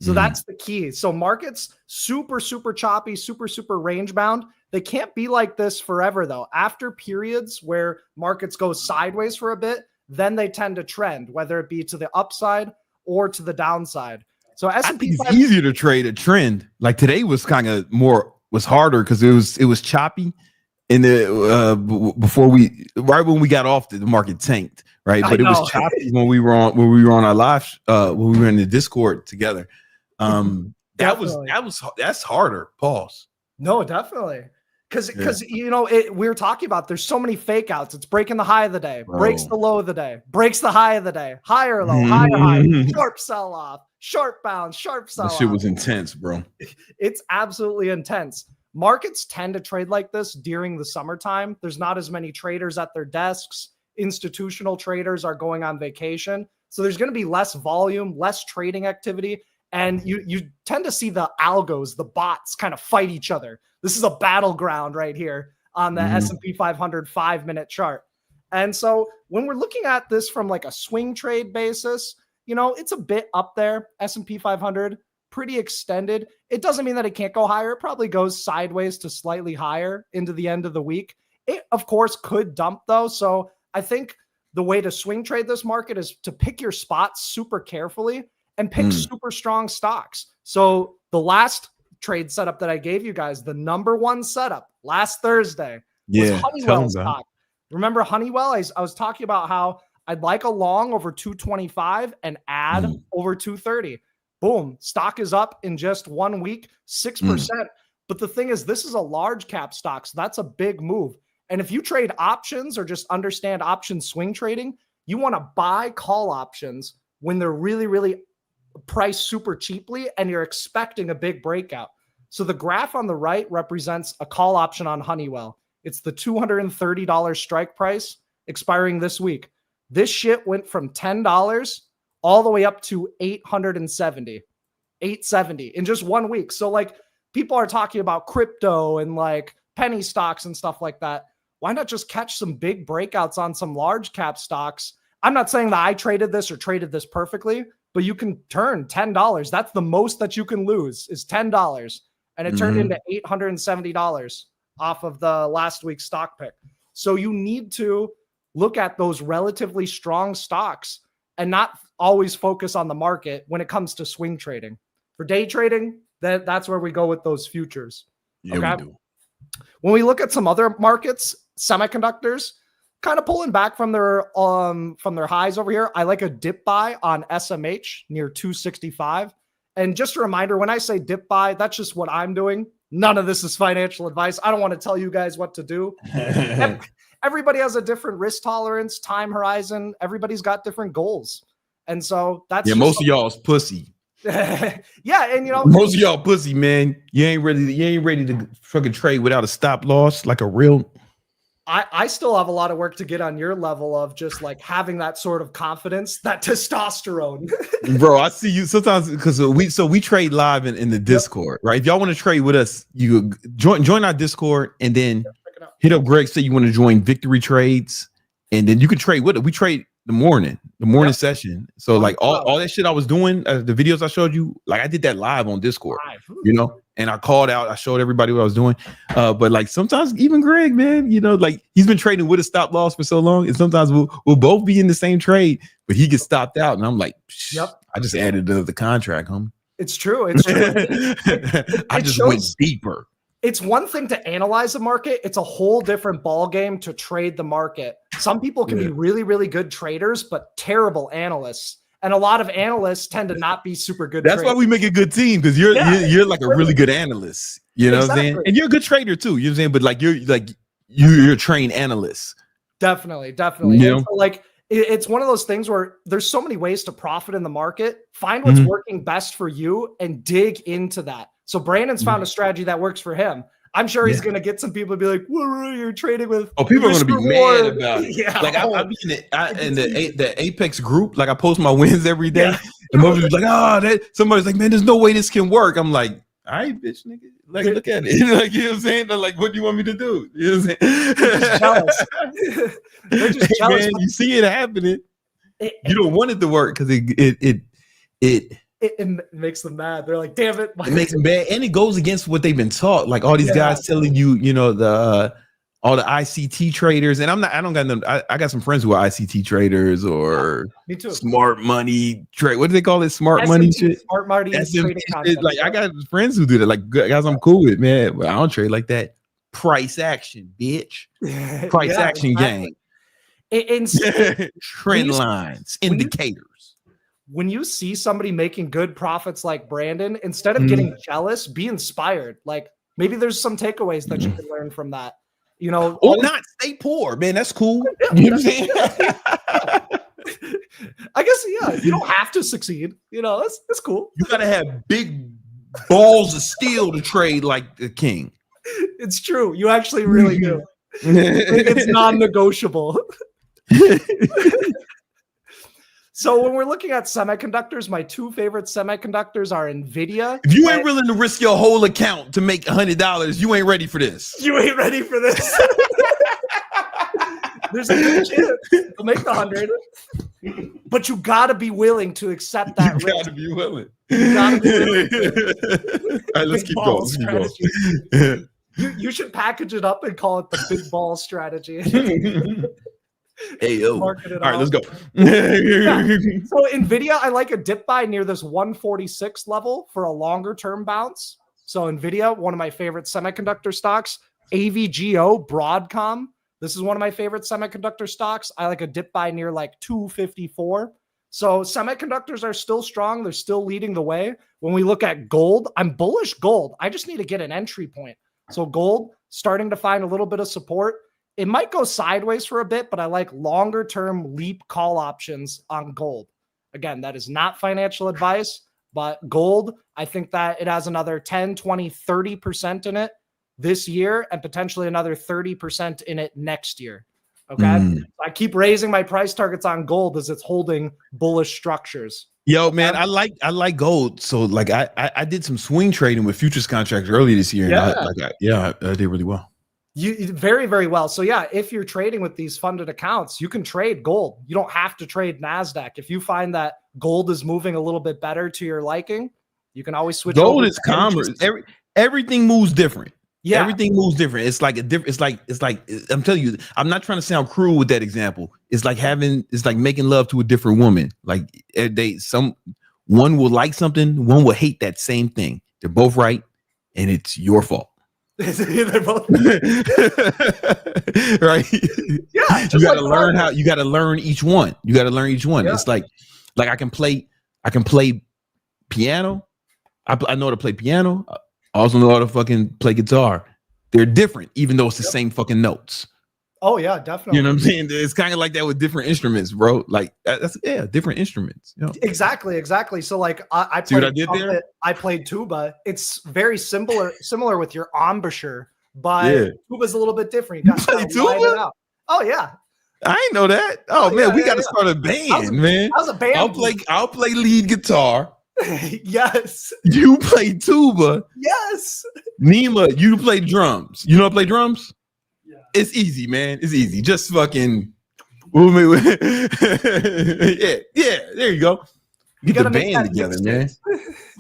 So that's the key. So markets, super, super choppy, super, super range bound. They can't be like this forever though. After periods where markets go sideways for a bit, then they tend to trend, whether it be to the upside or to the downside. So S&P it's easier to trade a trend. Like today was kind of was harder because it was choppy. And before right when we got off, the market tanked, right? But it was choppy when we were on our live, when we were in the Discord together. That's harder. Pause. No, definitely. Because we were talking about there's so many fake outs. It's breaking the high of the day, breaks the low of the day, breaks the high of the day, higher low, higher high, sharp sell off, sharp bounce, sharp sell off. That shit was intense, bro. It's absolutely intense. Markets tend to trade like this during the summertime. There's not as many traders at their desks. Institutional traders are going on vacation. So there's going to be less volume, less trading activity. And you tend to see the algos, the bots kind of fight each other. This is a battleground right here on the S&P 500 5-minute chart. And so when we're looking at this from like a swing trade basis, it's a bit up there, S&P 500, pretty extended. It doesn't mean that it can't go higher. It probably goes sideways to slightly higher into the end of the week. It, of course, could dump though. So I think the way to swing trade this market is to pick your spots super carefully and pick super strong stocks. So the last trade setup that I gave you guys, the number one setup last Thursday was Honeywell stock. Remember Honeywell? I was talking about how I'd like a long over 225 and add over 230. Boom. Stock is up in just 1 week, 6%. But the thing is, this is a large cap stock. So that's a big move. And if you trade options or just understand option swing trading, you want to buy call options when they're really, really priced super cheaply and you're expecting a big breakout. So the graph on the right represents a call option on Honeywell. It's the $230 strike price expiring this week. This shit went from $10 all the way up to $870 in just 1 week. So like people are talking about crypto and like penny stocks and stuff like that. Why not just catch some big breakouts on some large cap stocks? I'm not saying that I traded this or traded this perfectly, but you can turn $10. That's the most that you can lose is $10. And it turned into $870 off of the last week's stock pick. So you need to look at those relatively strong stocks and not always focus on the market when it comes to swing trading. For day trading, that's where we go with those futures. Yeah, okay? we do. When we look at some other markets, semiconductors, kind of pulling back from their highs over here. I like a dip buy on SMH near 265. And just a reminder, when I say dip buy, that's just what I'm doing. None of this is financial advice. I don't want to tell you guys what to do. Everybody has a different risk tolerance, time horizon. Everybody's got different goals. And so that's most of y'all's pussy. yeah, and most of y'all pussy, man. You ain't ready to fucking trade without a stop loss like a real. I still have a lot of work to get on your level of just like having that sort of confidence, that testosterone. Bro, I see you sometimes because we trade live in the Discord, right? If y'all want to trade with us, you join our Discord and then hit up Greg. Say you want to join Victory Trades, and then you can trade with it. We trade the morning session. So like all that shit I was doing, the videos I showed you, like I did that live on Discord, and I called out, I showed everybody what I was doing. But like sometimes even Greg, man, like he's been trading with a stop loss for so long, and sometimes we'll both be in the same trade, but he gets stopped out, and I'm like, I just added the contract, homie. It's true. It's true. I just went deeper. It's one thing to analyze the market. It's a whole different ball game to trade the market. Some people can be really, really good traders, but terrible analysts. And a lot of analysts tend to not be super good. That's why we make a good team, because you're like a really good analyst. You know what I'm saying? And you're a good trader too. You know what I'm saying? But like you're a trained analyst. Definitely. So like it's one of those things where there's so many ways to profit in the market. Find what's working best for you and dig into that. So Brandon's found a strategy that works for him. I'm sure he's going to get some people to be like, "Whoa, you're trading with." Oh, people are going to be mad about it. Like I be in the Apex group. Like I post my wins every day, And most people like, oh, that somebody's like, man, there's no way this can work. I'm like, all right, bitch, nigga. Like, look at it. Like, you know what I'm saying? They're like, what do you want me to do? You know what I'm saying? They're just jealous. They're just Hey, jealous. man, you see it happening. You don't want it to work because It makes them mad. They're like, damn it. it makes them bad, and it goes against what they've been taught. Like all these guys telling you, you know, the all the ICT traders, and I don't got them. I got some friends who are ICT traders or Me too. smart money trade. What do they call it? Smart money shit. Smart money trading concepts. Like I got friends who do that. Like guys, I'm cool with, man. But I don't trade like that. Price action, bitch. Price action game. Trend lines, indicators. When you see somebody making good profits like Brandon, instead of getting jealous, be inspired. Like maybe there's some takeaways that you can learn from that. You know, or not stay poor, man. That's cool. You know what I'm saying? I guess, yeah, you don't have to succeed. You know, that's cool. You gotta have big balls of steel to trade like the king. It's true. You actually really do. It's non-negotiable. So when we're looking at semiconductors, my two favorite semiconductors are Nvidia. If you ain't willing to risk your whole account to make $100, you ain't ready for this. You ain't ready for this. There's a good chance you'll make the 100, but you gotta be willing to accept that risk. You gotta be willing. You gotta be willing. All right, let's keep going. You should package it up and call it the big ball strategy. Hey, yo. All right, let's go. So Nvidia, I like a dip buy near this 146 level for a longer term bounce. So Nvidia, one of my favorite semiconductor stocks. AVGO, Broadcom. This is one of my favorite semiconductor stocks. I like a dip buy near like 254. So semiconductors are still strong. They're still leading the way. When we look at gold, I'm bullish gold. I just need to get an entry point. So gold starting to find a little bit of support. It might go sideways for a bit, but I like longer term leap call options on gold. Again, that is not financial advice, but gold, I think that it has another 10, 20, 30% in it this year and potentially another 30% in it next year. Okay. I keep raising my price targets on gold as it's holding bullish structures. Yo, man, I like gold. So like I did some swing trading with futures contracts earlier this year. Yeah. And I did really well. You very, very well. So yeah, if you're trading with these funded accounts, you can trade gold. You don't have to trade NASDAQ. If you find that gold is moving a little bit better to your liking, you can always switch. Gold is common. Everything moves different. Yeah. Everything moves different. It's like a different, it's like I'm telling you, I'm not trying to sound cruel with that example. It's like making love to a different woman. Like one will like something, one will hate that same thing. They're both right, and it's your fault. They're both right. Yeah, you gotta learn each one. Yeah. It's like I can play piano. I know how to play piano. I also know how to fucking play guitar. They're different, even though it's the same fucking notes. Oh yeah, definitely. You know what I'm saying? It's kind of like that with different instruments, bro. Like that's different instruments. You know? Exactly. So like I See what I did there? I played tuba. It's very similar with your embouchure, but tuba's a little bit different. You play tuba? Oh yeah. I ain't know that. Oh man, we got to start a band, man. I was a band. I'll play lead guitar. Yes. You play tuba. Yes. Nima, you play drums. You know how to play drums? Yeah. It's easy, man. It's easy. Just fucking yeah, there you go. Get the band together, man.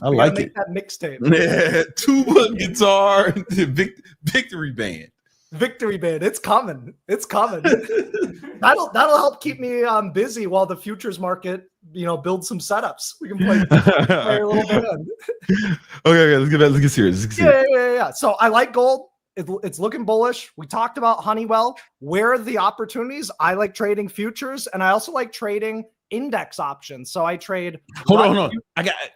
I like it. Make that mixtape. Yeah, tuba, guitar, victory band. Victory band. It's coming. That'll help keep me busy while the futures market, builds some setups. We can play a little band. Okay, let's get serious. Yeah. So I like gold. It's looking bullish. We talked about Honeywell. Where are the opportunities? I like trading futures, and I also like trading index options. So I trade. Hold on.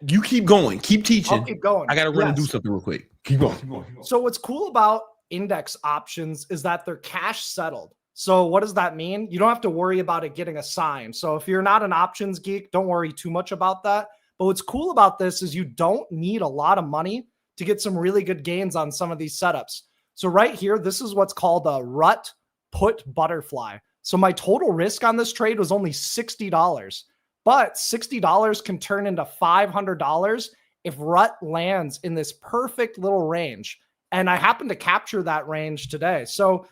You keep going. Keep teaching. I'll keep going. I got to run and do something real quick. Keep going. So what's cool about index options is that they're cash settled. So what does that mean? You don't have to worry about it getting assigned. So if you're not an options geek, don't worry too much about that. But what's cool about this is you don't need a lot of money to get some really good gains on some of these setups. So right here, this is what's called a rut put butterfly. So my total risk on this trade was only $60. but $60 can turn into $500 if Rut lands in this perfect little range. And I happen to capture that range today. So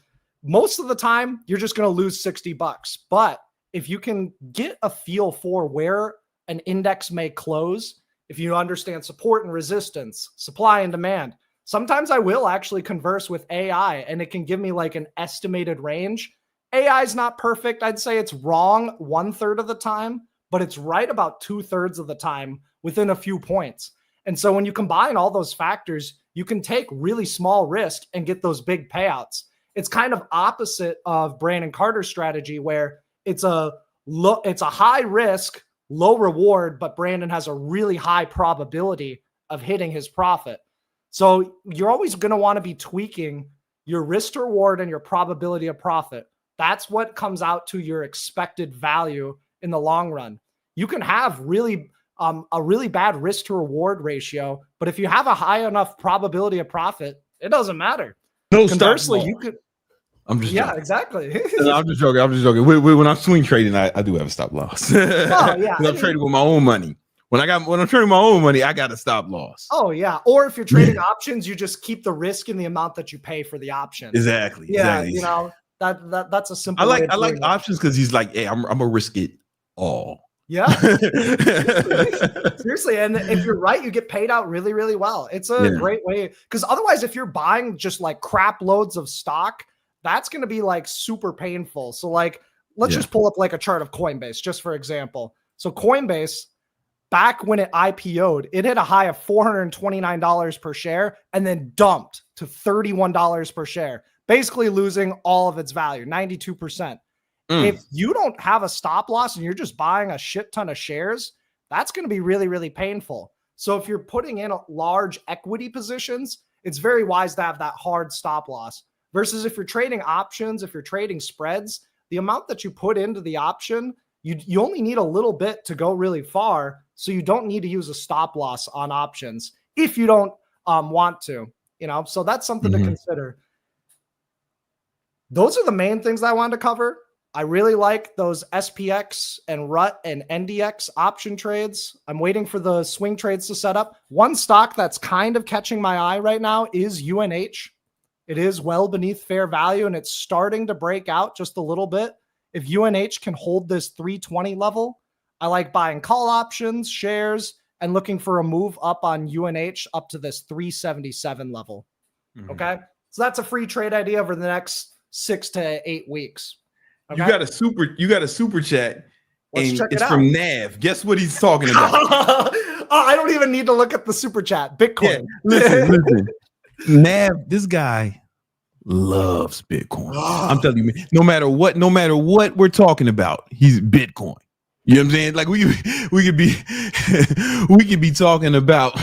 most of the time, you're just going to lose $60. But if you can get a feel for where an index may close, if you understand support and resistance, supply and demand, sometimes I will actually converse with AI and it can give me like an estimated range. AI is not perfect. I'd say it's wrong 1/3 of the time, but it's right about 2/3 of the time within a few points. And so when you combine all those factors, you can take really small risk and get those big payouts. It's kind of opposite of Brandon Carter's strategy where it's a high risk, low reward, but Brandon has a really high probability of hitting his profit. So you're always going to want to be tweaking your risk to reward and your probability of profit. That's what comes out to your expected value in the long run. You can have a really bad risk to reward ratio, but if you have a high enough probability of profit, it doesn't matter. No, conversely, you could. I'm just joking. Exactly. I'm just joking. When I'm swing trading, I do have a stop loss. Oh yeah, I'm trading with my own money. When I'm trading my own money, I got a stop loss. Oh yeah. Or if you're trading options, you just keep the risk in the amount that you pay for the option. Exactly. Yeah. Exactly. You know that's a simple. I like options because he's like, hey, I'm gonna risk it all. Yeah. Seriously. And if you're right, you get paid out really, really well. It's a great way. Because otherwise, if you're buying just like crap loads of stock, that's going to be like super painful. So like, let's just pull up like a chart of Coinbase, just for example. So Coinbase, back when it IPO'd, it hit a high of $429 per share and then dumped to $31 per share, basically losing all of its value, 92%. If you don't have a stop loss and you're just buying a shit ton of shares, that's going to be really, really painful. So if you're putting in large equity positions, it's very wise to have that hard stop loss versus if you're trading options, if you're trading spreads, the amount that you put into the option, you only need a little bit to go really far. So you don't need to use a stop loss on options if you don't want to, so that's something to consider. Those are the main things I wanted to cover. I really like those SPX and RUT and NDX option trades. I'm waiting for the swing trades to set up. One stock that's kind of catching my eye right now is UNH. It is well beneath fair value and it's starting to break out just a little bit. If UNH can hold this 320 level, I like buying call options, shares, and looking for a move up on UNH up to this 377 level. Okay. So that's a free trade idea over the next 6 to 8 weeks. Okay. You got a super chat. Let's check it's it out. from Nav. Guess what he's talking about? I don't even need to look at the super chat. Bitcoin. Yeah, listen. Nav, this guy loves Bitcoin. I'm telling you, no matter what we're talking about, he's Bitcoin. You know what I'm saying? Like we could be talking about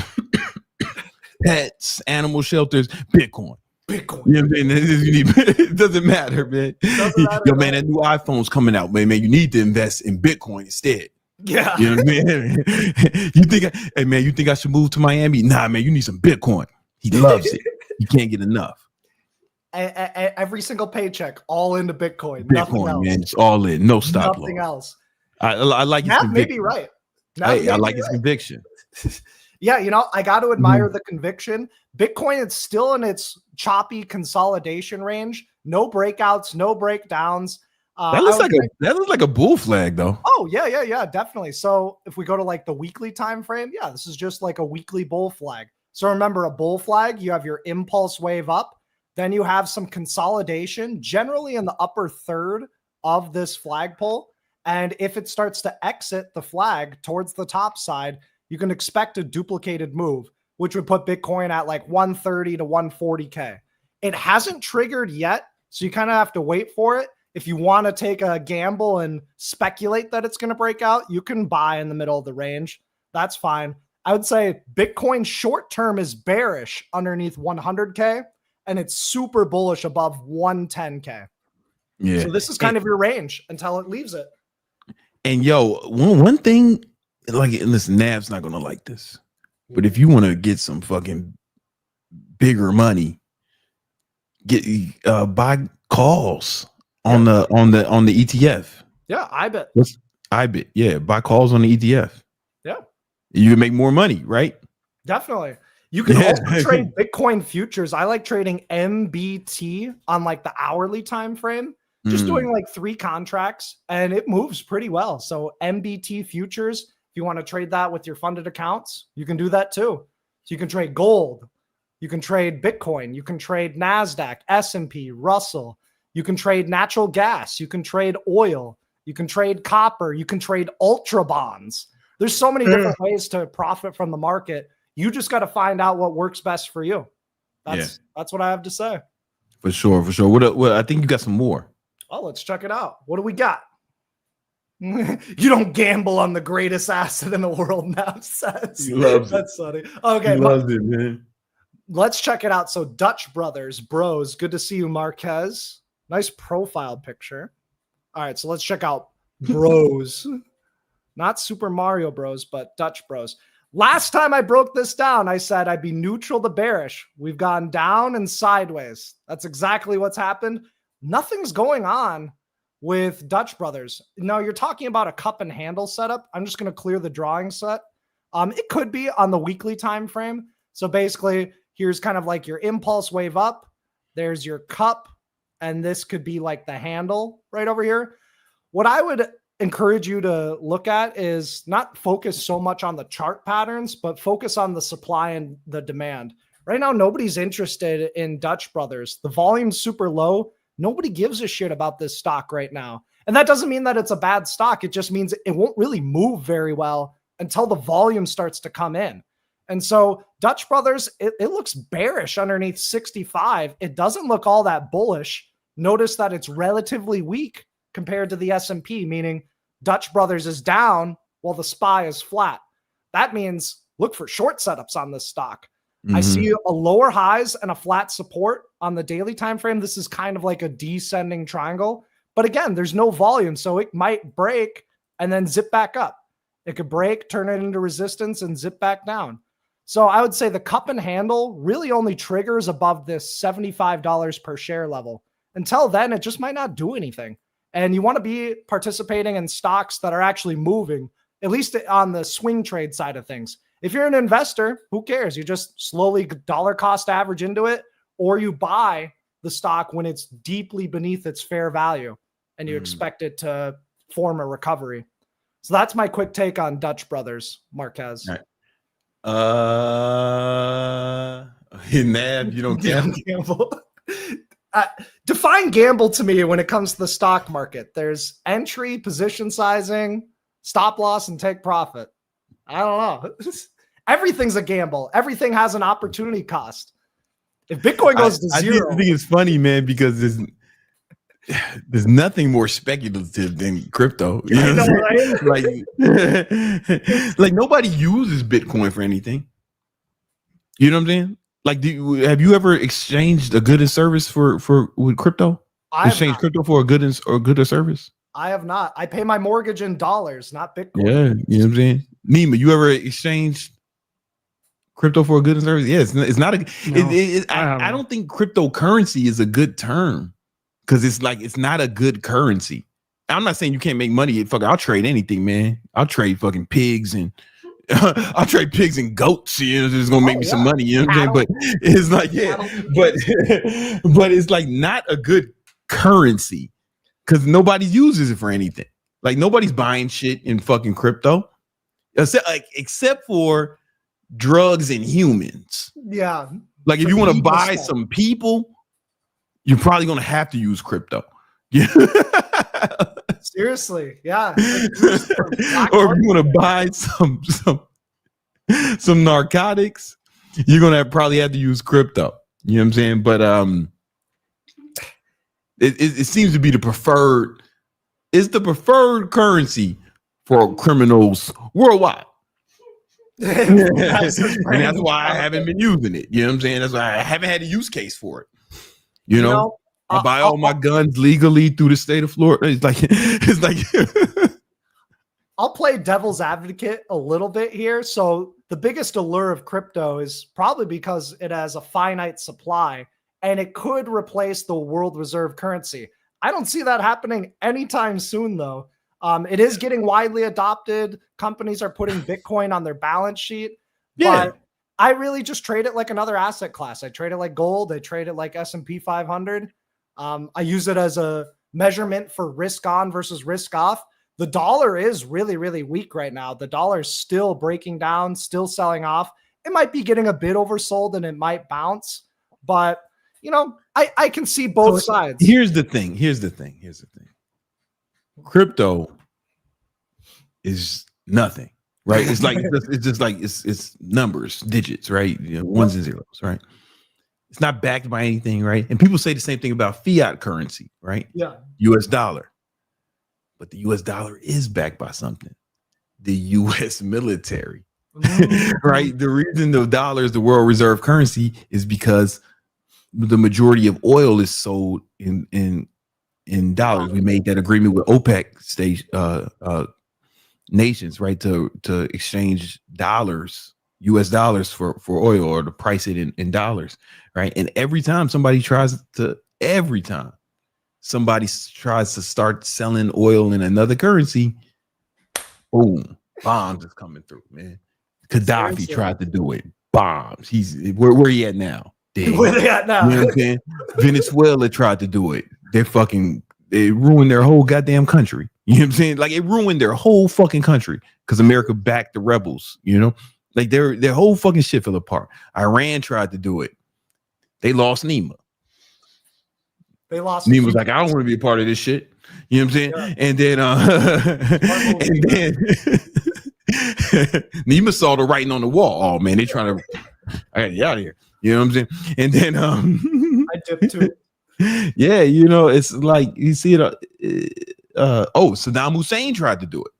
pets, animal shelters, Bitcoin. Bitcoin. You know what I mean? It doesn't matter, man. Yo, man, that new iPhone's coming out, man. You need to invest in Bitcoin instead. Yeah. You know what I mean? You think I should move to Miami? Nah, man, you need some Bitcoin. He loves it. He can't get enough. Every single paycheck, all into Bitcoin. Bitcoin, man. It's all in. No stop. Nothing else. I like his conviction. Maybe right. I like his conviction. Yeah, I got to admire the conviction. Bitcoin is still in its choppy consolidation range. No breakouts, no breakdowns. That looks like a bull flag, though. Oh, yeah, definitely. So if we go to like the weekly time frame, yeah, this is just like a weekly bull flag. So remember, a bull flag, you have your impulse wave up, then you have some consolidation, generally in the upper third of this flagpole. And if it starts to exit the flag towards the top side, you can expect a duplicated move, which would put Bitcoin at like 130 to 140K. It hasn't triggered yet, so you kind of have to wait for it. If you want to take a gamble and speculate that it's going to break out, you can buy in the middle of the range. That's fine. I would say Bitcoin short term is bearish underneath 100K, and it's super bullish above 110K. Yeah. So this is kind of your range until it leaves it. And yo, one thing, like, listen, Nav's not gonna like this, but if you want to get some fucking bigger money, buy calls on the ETF. Yeah, I bet. IBIT, yeah, buy calls on the ETF. Yeah. You can make more money, right? Definitely. You can Yeah. also trade Bitcoin futures. I like trading MBT on like the hourly time frame. Just doing like 3 contracts and it moves pretty well. So MBT futures, if you want to trade that with your funded accounts, you can do that too. So you can trade gold, you can trade Bitcoin, you can trade NASDAQ, S&P, Russell, you can trade natural gas, you can trade oil, you can trade copper, you can trade ultra bonds. There's so many different ways to profit from the market. You just got to find out what works best for you. That's what I have to say. For sure. What I think you got some more. Oh, let's check it out. What do we got? You don't gamble on the greatest asset in the world, now says. He loves it. That's funny. Okay, He loves it, man. let's check it out. So Dutch Brothers, bros, good to see you, Marquez. Nice profile picture. All right, so let's check out bros. Not Super Mario Bros, but Dutch Bros. Last time I broke this down, I said I'd be neutral to bearish. We've gone down and sideways. That's exactly what's happened. Nothing's going on with Dutch Brothers. No, you're talking about a cup and handle setup. I'm just going to clear the drawing set. It could be on the weekly time frame. So basically, here's kind of like your impulse wave up. There's your cup, and this could be like the handle right over here. What I would encourage you to look at is not focus so much on the chart patterns, but focus on the supply and the demand. Right now, nobody's interested in Dutch Brothers. The volume's super low. Nobody gives a shit about this stock right now. And that doesn't mean that it's a bad stock. It just means it won't really move very well until the volume starts to come in. And so Dutch Brothers, it looks bearish underneath 65. It doesn't look all that bullish. Notice that it's relatively weak compared to the S&P, meaning Dutch Brothers is down while the SPY is flat. That means look for short setups on this stock. I see a lower highs and a flat support on the daily time frame. This is kind of like a descending triangle. But again, there's no volume, so it might break and then zip back up. It could break, turn it into resistance, and zip back down. So I would say the cup and handle really only triggers above this $75 per share level. Until then, it just might not do anything. And you want to be participating in stocks that are actually moving, at least on the swing trade side of things. If you're an investor, who cares? You just slowly dollar cost average into it, or you buy the stock when it's deeply beneath its fair value and you expect it to form a recovery. So that's my quick take on Dutch Brothers, Marquez. All right. NAV, you don't gamble. Define gamble to me when it comes to the stock market. There's entry, position sizing, stop loss, and take profit. I don't know. Everything's a gamble. Everything has an opportunity cost. If Bitcoin goes to zero, I think it's funny, man, because there's nothing more speculative than crypto. You know what I'm saying? Like nobody uses Bitcoin for anything. You know what I'm saying? Like, have you ever exchanged a good and service with crypto? Exchange crypto for a good or service? I have not. I pay my mortgage in dollars, not Bitcoin. Yeah, you know what I'm saying? Nima, you ever exchanged crypto for a good and service? Yeah, it's not a. No, I don't think cryptocurrency is a good term because it's not a good currency. I'm not saying you can't make money. I'll trade anything, man. I'll trade fucking pigs and I'll trade pigs and goats. You know, it's gonna make me some money. You know what I'm saying? But it's like, but it's like not a good currency because nobody uses it for anything. Like nobody's buying shit in fucking crypto, except for drugs and humans. Yeah. Like if you want to buy some people, you're probably gonna have to use crypto. Yeah. Seriously, yeah. Or if you want to buy some narcotics, you're gonna probably have to use crypto. You know what I'm saying? But it seems to be the preferred. It's the preferred currency for criminals worldwide. And that's why I haven't been using it. You know what I'm saying? That's why I haven't had a use case for it. You know? I buy all my guns legally through the state of Florida. It's like I'll play devil's advocate a little bit here. So the biggest allure of crypto is probably because it has a finite supply and it could replace the world reserve currency. I don't see that happening anytime soon, though. It is getting widely adopted. Companies are putting Bitcoin on their balance sheet. Yeah. But I really just trade it like another asset class. I trade it like gold. I trade it like S&P 500. I use it as a measurement for risk on versus risk off. The dollar is really, really weak right now. The dollar is still breaking down, still selling off. It might be getting a bit oversold and it might bounce, but I can see both sides. Here's the thing. Crypto is nothing, right? It's like it's numbers, digits, right? Ones and zeros, right? It's not backed by anything, right? And people say the same thing about fiat currency, right? Yeah. US dollar. But the US dollar is backed by something. The US military. Right? The reason the dollar is the world reserve currency is because the majority of oil is sold in dollars. We made that agreement with OPEC nations, right, to exchange dollars, US dollars for oil, or to price it in dollars, right? And every time somebody tries to start selling oil in another currency, boom, bombs is coming through, man. Gaddafi tried to do it. Bombs. He's where he at now? Dead. Where they at now? You know what I'm saying? Venezuela tried to do it. They ruined their whole goddamn country. You know what I'm saying? Like, it ruined their whole fucking country because America backed the rebels, Like, their whole fucking shit fell apart. Iran tried to do it. They lost Nima. Nima was like, I don't want to be a part of this shit. You know what I'm saying? Yeah. And then Nima saw the writing on the wall. Oh man, they trying to I gotta get out of here. You know what I'm saying? And then I dipped too. Yeah, it's like you see it. Saddam Hussein tried to do it.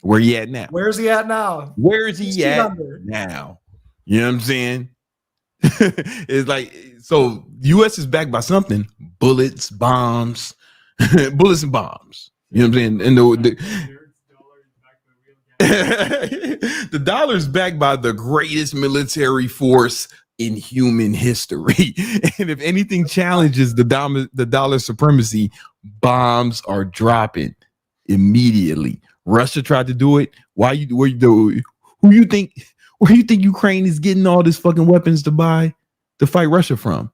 Where he at now? Where's he at now? Where is he at now? You know what I'm saying? It's like, so US is backed by something. Bullets, bombs, bullets and bombs. You know what I'm saying? And the dollar is backed by the greatest military force in human history. And if anything challenges the dollar supremacy, bombs are dropping immediately. Russia tried to do it. Where you think Ukraine is getting all this fucking weapons to fight Russia from?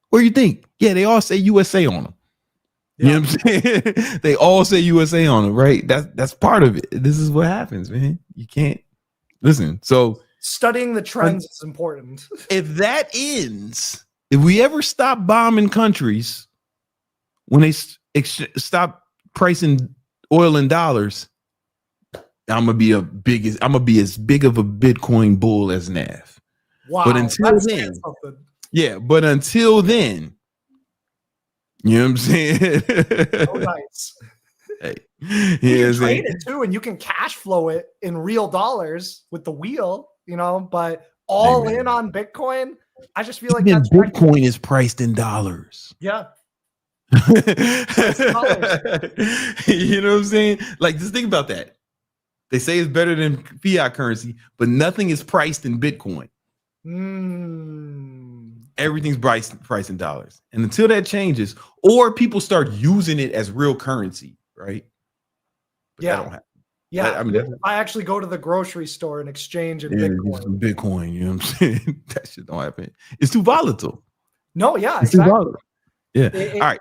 Where you think? Yeah, they all say USA on them. You know what I'm saying? They all say USA on them, right? That's part of it. This is what happens, man. You can't listen. So studying the trends is important. If that ends, if we ever stop bombing countries, when they stop pricing oil in dollars, I'm gonna be as big of a Bitcoin bull as Nav. Wow. But until then, you know what I'm saying? Oh, nice. Hey, you can trade it too, and you can cash flow it in real dollars with the wheel, but all in on Bitcoin. I just feel like that's Bitcoin is priced in dollars. Yeah. You know what I'm saying? Like, just think about that. They say it's better than fiat currency, but nothing is priced in Bitcoin. Everything's priced in dollars. And until that changes, or people start using it as real currency, right? But that don't happen. Yeah. I actually go to the grocery store and exchange in Bitcoin. Bitcoin, you know what I'm saying? That shit don't happen. It's too volatile. No, yeah, it's exactly. too volatile. Yeah. All right.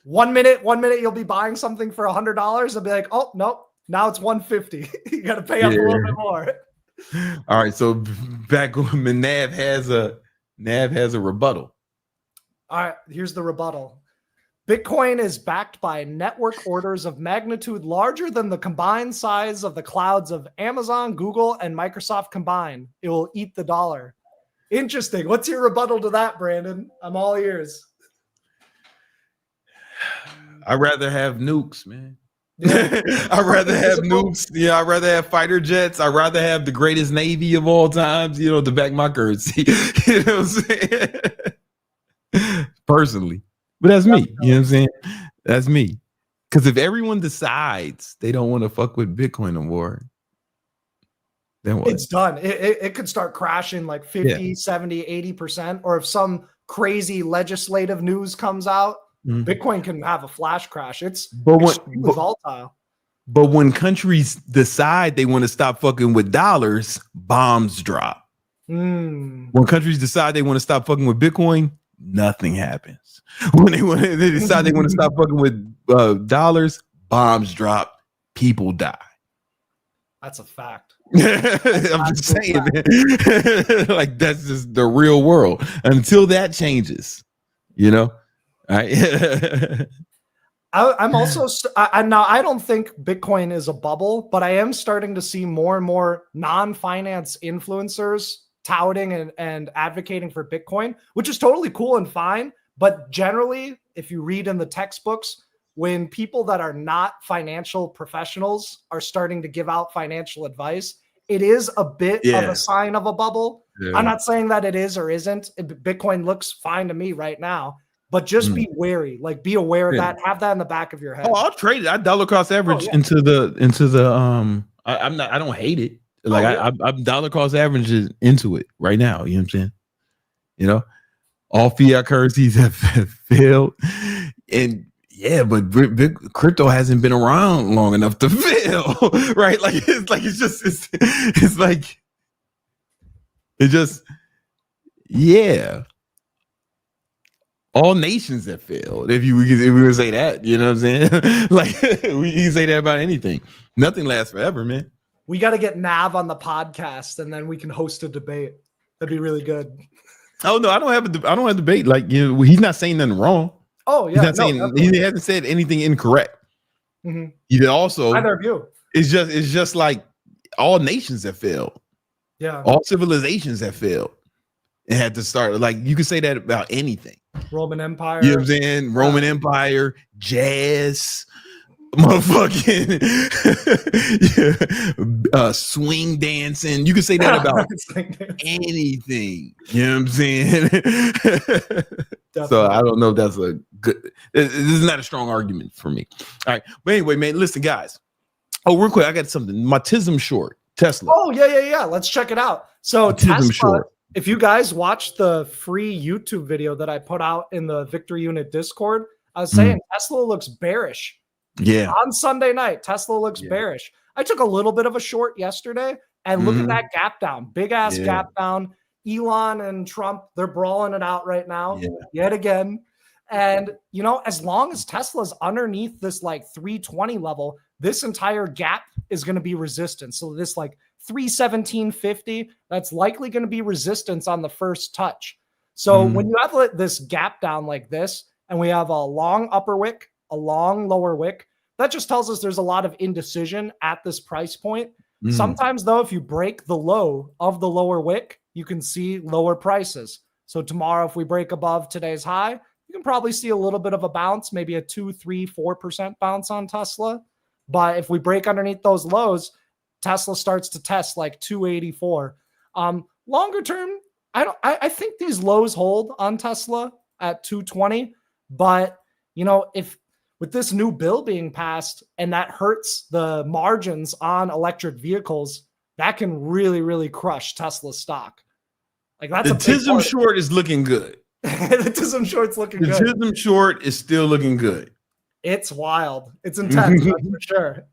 1 minute you'll be buying something for $100. I'll be like, oh no, now it's $150. You got to pay up a little bit more. All right, so back when Nav has a rebuttal. All right, here's the rebuttal. Bitcoin is backed by network orders of magnitude larger than the combined size of the clouds of Amazon, Google, and Microsoft combined. It will eat the dollar. Interesting. What's your rebuttal to that, Brandon? I'm all ears. I'd rather have nukes, man. Yeah. I'd rather have nukes. Yeah, I'd rather have fighter jets. I'd rather have the greatest navy of all times, to back my currency. You know what I'm saying? Personally. But that's me. You know what I'm saying? That's me. Because if everyone decides they don't want to fuck with Bitcoin no more, then what? It's done. It could start crashing like 50, 70, 80%. Or if some crazy legislative news comes out, Bitcoin can have a flash crash. It's But when- extremely volatile. But when countries decide they want to stop fucking with dollars, bombs drop. When countries decide they want to stop fucking with Bitcoin, nothing happens. When they decide they want to stop fucking with dollars, bombs drop, people die. That's a fact. I'm just saying, man. Like that's just the real world. Until that changes, you know. All right. I'm also now I don't think Bitcoin is a bubble, but I am starting to see more and more non-finance influencers touting and advocating for Bitcoin, which is totally cool and fine. But generally, if you read in the textbooks, when people that are not financial professionals are starting to give out financial advice, it is a bit of a sign of a bubble. I'm not saying that it is or isn't. Bitcoin looks fine to me right now. But just be wary, like be aware of that. Have that in the back of your head. Oh, I'll trade it. I dollar cost average into the I don't hate it. Like I'm dollar cost average into it right now. You know what I'm saying? You know, all fiat currencies have failed, and but crypto hasn't been around long enough to fail, right? Like all nations have failed. If we would say that, you know what I'm saying? Like we can say that about anything. Nothing lasts forever, man. We got to get Nav on the podcast, and then we can host a debate. That'd be really good. Oh no, I don't have debate. Like he's not saying nothing wrong. Oh yeah, he hasn't said anything incorrect. He also either of you. It's just like all nations have failed. Yeah, all civilizations have failed. It had to start. Like you could say that about anything. Roman Empire. You know what I'm saying? Roman Empire, jazz, motherfucking swing dancing. You can say that about anything. You know what I'm saying? So I don't know if that's a good. This is not a strong argument for me. All right, but anyway, man, listen, guys. Oh, real quick, I got something. My Tism short, Tesla. Oh yeah. Let's check it out. So Tesla. Short. If you guys watched the free YouTube video that I put out in the Victory Unit Discord, I was saying Tesla looks bearish. Yeah. On Sunday night, Tesla looks bearish. I took a little bit of a short yesterday, and look at that gap down. Big ass gap down. Elon and Trump, they're brawling it out right now yet again. And, you know, as long as Tesla's underneath this like 320 level, this entire gap is going to be resistance. So this like 317.50, that's likely going to be resistance on the first touch. So when you have this gap down like this, and we have a long upper wick, a long lower wick, that just tells us there's a lot of indecision at this price point. Sometimes though, if you break the low of the lower wick, you can see lower prices. So tomorrow, if we break above today's high, you can probably see a little bit of a bounce, maybe a 2, 3, 4% bounce on Tesla. But if we break underneath those lows, Tesla starts to test like 284. Longer term, I think these lows hold on Tesla at 220. But you know, if with this new bill being passed and that hurts the margins on electric vehicles, that can really, really crush Tesla stock. Like that's the TISM short is looking good. The TISM short's looking good. The TISM short is still looking good. It's wild. It's intense, that's for sure.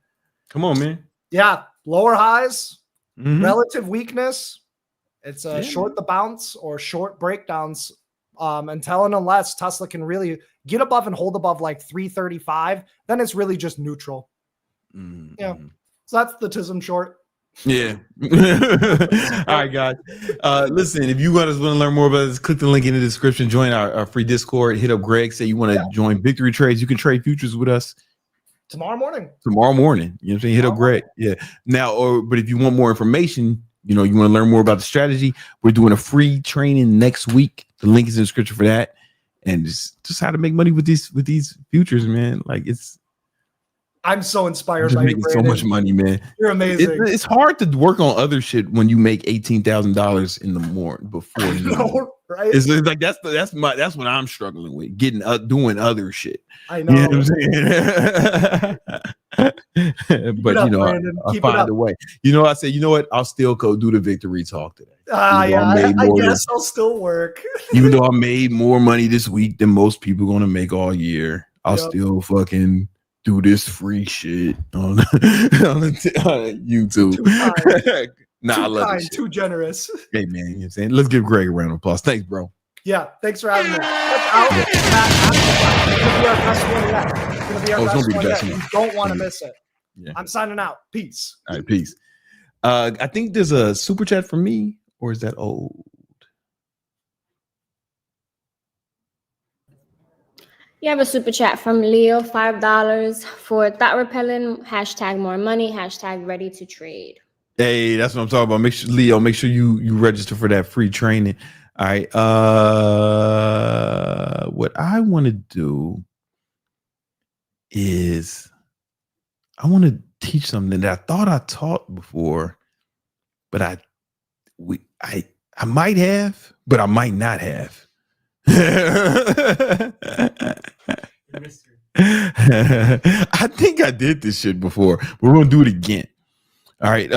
Come on, man. Yeah, lower highs, relative weakness. It's a short the bounce or short breakdowns until and unless Tesla can really get above and hold above like 335, then it's really just neutral. Yeah. So that's the TISM short. Yeah. All right, guys. Listen, if you guys want to learn more about this, click the link in the description. Join our free Discord. Hit up Greg. Say you want to join Victory Trades. You can trade futures with us tomorrow morning. You know what I'm saying? Hit up Greg. Yeah. Now, but if you want more information, you want to learn more about the strategy, we're doing a free training next week. The link is in the description for that. And just how to make money with these futures, man. Like I'm so inspired just by making so much money, man. You're amazing. It's hard to work on other shit when you make $18,000 in the morning before you know, right? It's like that's what I'm struggling with, doing other shit. I know. You know what I'm saying? but up, you know, Brandon. I Keep it find up. a way. You know, I said, you know what? I'll still go do the victory talk today. Yeah, made I more than- guess I'll still work. Even though I made more money this week than most people going to make all year, I'll Yep. still fucking do this free shit on, on YouTube. Too kind. Nah, I Too love kind, this shit. too generous. Hey, man, you know what I'm saying? Let's give Greg a round of applause. Thanks, bro. Yeah, thanks for having me. Check out Matt. It's gonna be our best one yet. It's gonna be our Oh, it's gonna best be the one best yet. one. You don't want to miss it. Yeah. I'm signing out. Peace. All right, peace. I think there's a super chat from me, or is that old? You have a super chat from Leo, $5 for thought repellent, hashtag more money, hashtag ready to trade. Hey, that's what I'm talking about. Make sure, Leo, make sure you register for that free training. All right. What I want to do is I want to teach something that I thought I taught before, but I might have, but I might not have. I think I did this shit before. We're gonna do it again. All right.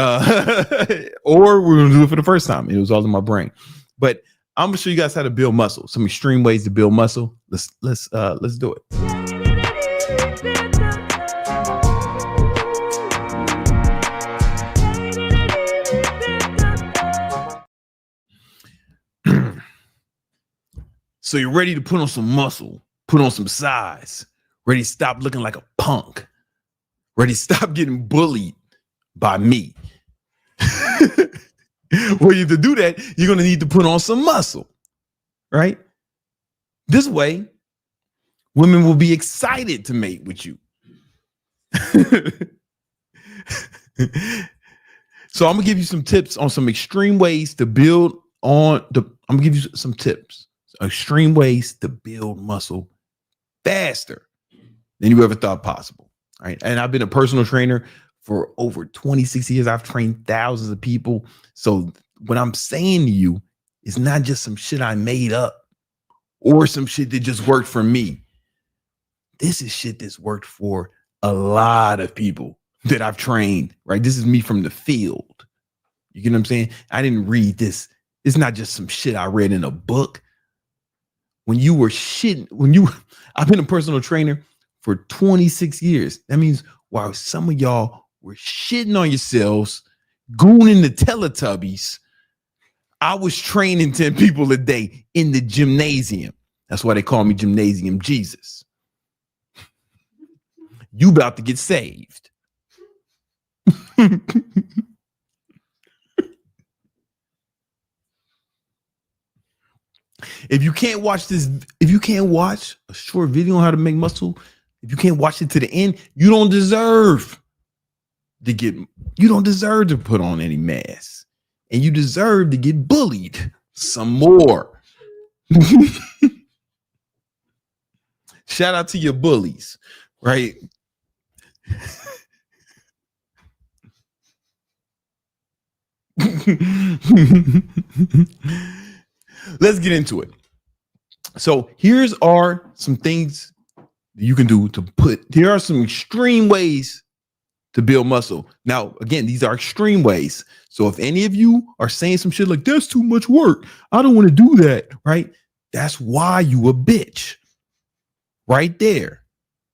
Or we're gonna do it for the first time. It was all in my brain. But I'm gonna show you guys how to build muscle. Some extreme ways to build muscle. Let's do it. So you're ready to put on some muscle, put on some size, ready to stop looking like a punk, ready to stop getting bullied by me. Well, to do that, you're going to need to put on some muscle, right? This way, women will be excited to mate with you. So I'm going to give you some tips on some extreme ways to build on the, I'm going to give you some tips. Extreme ways to build muscle faster than you ever thought possible. Right. And I've been a personal trainer for over 26 years. I've trained thousands of people. So what I'm saying to you is not just some shit I made up or some shit that just worked for me. This is shit that's worked for a lot of people that I've trained. Right. This is me from the field. You get what I'm saying? I didn't read this. It's not just some shit I read in a book. When you were shitting, I've been a personal trainer for 26 years. That means while some of y'all were shitting on yourselves, gooning the Teletubbies, I was training 10 people a day in the gymnasium. That's why they call me Gymnasium Jesus. You about to get saved. If you can't watch a short video on how to make muscle, if you can't watch it to the end, you don't deserve to put on any mass. And you deserve to get bullied some more. Shout out to your bullies, right? Let's get into it. So here are some things you can do here are some extreme ways to build muscle. Now, again, these are extreme ways. So if any of you are saying some shit like, that's too much work, I don't want to do that, right? That's why you a bitch. Right there.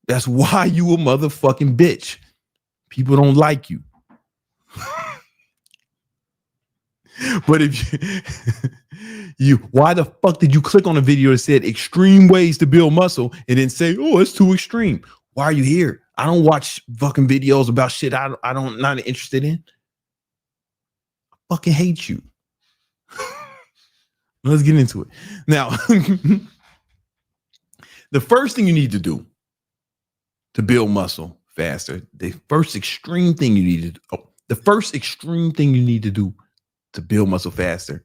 That's why you a motherfucking bitch. People don't like you. But if why the fuck did you click on a video that said extreme ways to build muscle and then say, oh, it's too extreme? Why are you here? I don't watch fucking videos about shit I don't not interested in. I fucking hate you. Let's get into it. Now, the first thing you need to do to build muscle faster, the first extreme thing you need to do to build muscle faster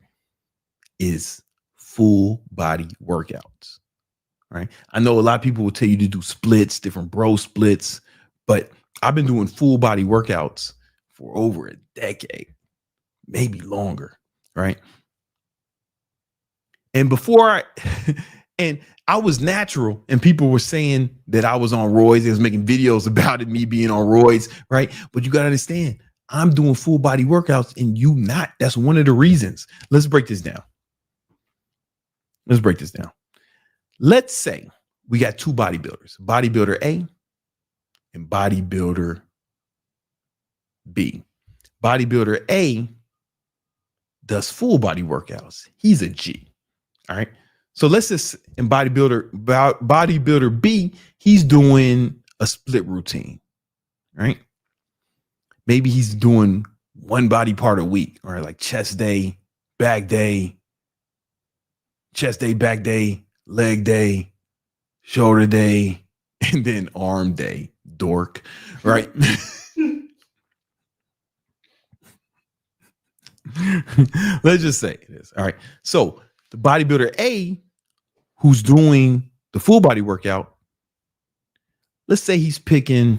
is full body workouts, right? I know a lot of people will tell you to do splits, different bro splits, but I've been doing full body workouts for over a decade, maybe longer, right? And before And I was natural, and people were saying that I was on roids. They was making videos about it, me being on roids, right? But you got to understand, I'm doing full body workouts and you not. That's one of the reasons. Let's break this down. Let's say we got two bodybuilders, bodybuilder A and bodybuilder B. Bodybuilder A does full body workouts. He's a G. All right. So let's just in bodybuilder B, he's doing a split routine, right? Maybe he's doing one body part a week, or like chest day, back day, chest day, back day, leg day, shoulder day, and then arm day, dork, right? Let's just say this. All right. So the bodybuilder A, who's doing the full body workout, let's say he's picking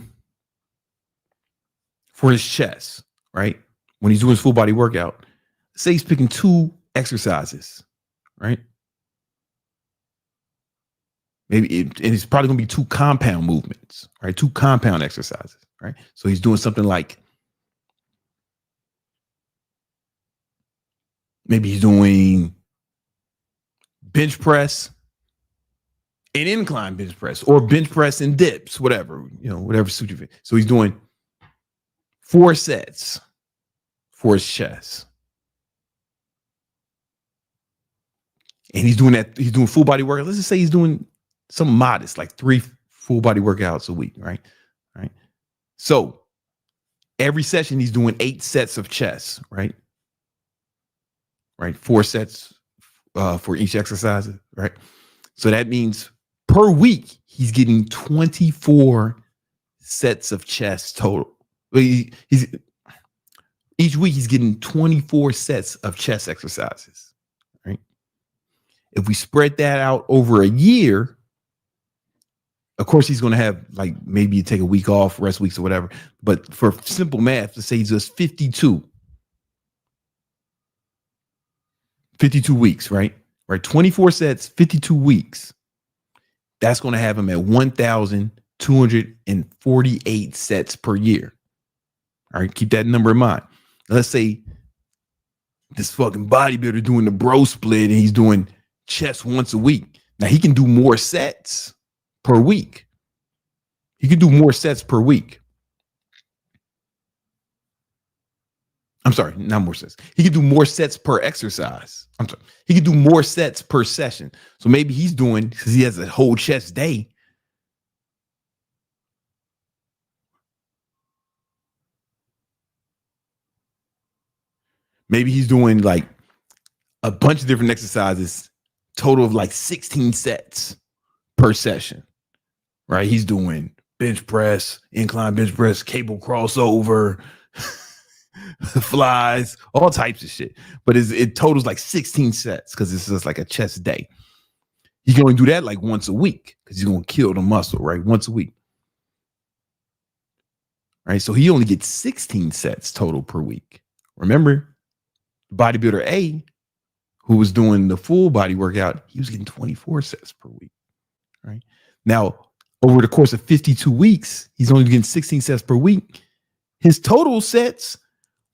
for his chest, right? When he's doing his full body workout, say he's picking 2 exercises, right? Maybe it's probably going to be 2 compound movements, right? 2 compound exercises, right? So he's doing something like, maybe he's doing bench press and incline bench press, or bench press and dips, whatever, whatever suits you. So he's doing 4 sets for his chest. And he's doing that. He's doing full body workout. Let's just say he's doing something modest, like 3 full body workouts a week, right? Right. So every session he's doing 8 sets of chest, right? Right. 4 sets for each exercise, right? So that means per week he's getting 24 sets of chest total. Each week he's getting 24 sets of chest exercises, right? If we spread that out over a year, of course he's going to have, like, maybe you take a week off, rest weeks or whatever. But for simple math, let's say he does 52 weeks, right? Right. 24 sets, 52 weeks. That's going to have him at 1,248 sets per year. All right. Keep that number in mind. Let's say this fucking bodybuilder doing the bro split and he's doing chest once a week. Now he can do more sets per week. He can do more sets per week. I'm sorry, not more sets. He can do more sets per exercise. I'm sorry. He can do more sets per session. So maybe he's doing, because he has a whole chest day, maybe he's doing like a bunch of different exercises, total of like 16 sets per session, right? He's doing bench press, incline bench press, cable crossover, flies, all types of shit. But it totals like 16 sets because it's just like a chest day. He can only do that like once a week because he's going to kill the muscle, right? Once a week. Right? So he only gets 16 sets total per week. Remember, bodybuilder A, who was doing the full body workout, he was getting 24 sets per week. Right? Now, over the course of 52 weeks, he's only getting 16 sets per week. His total sets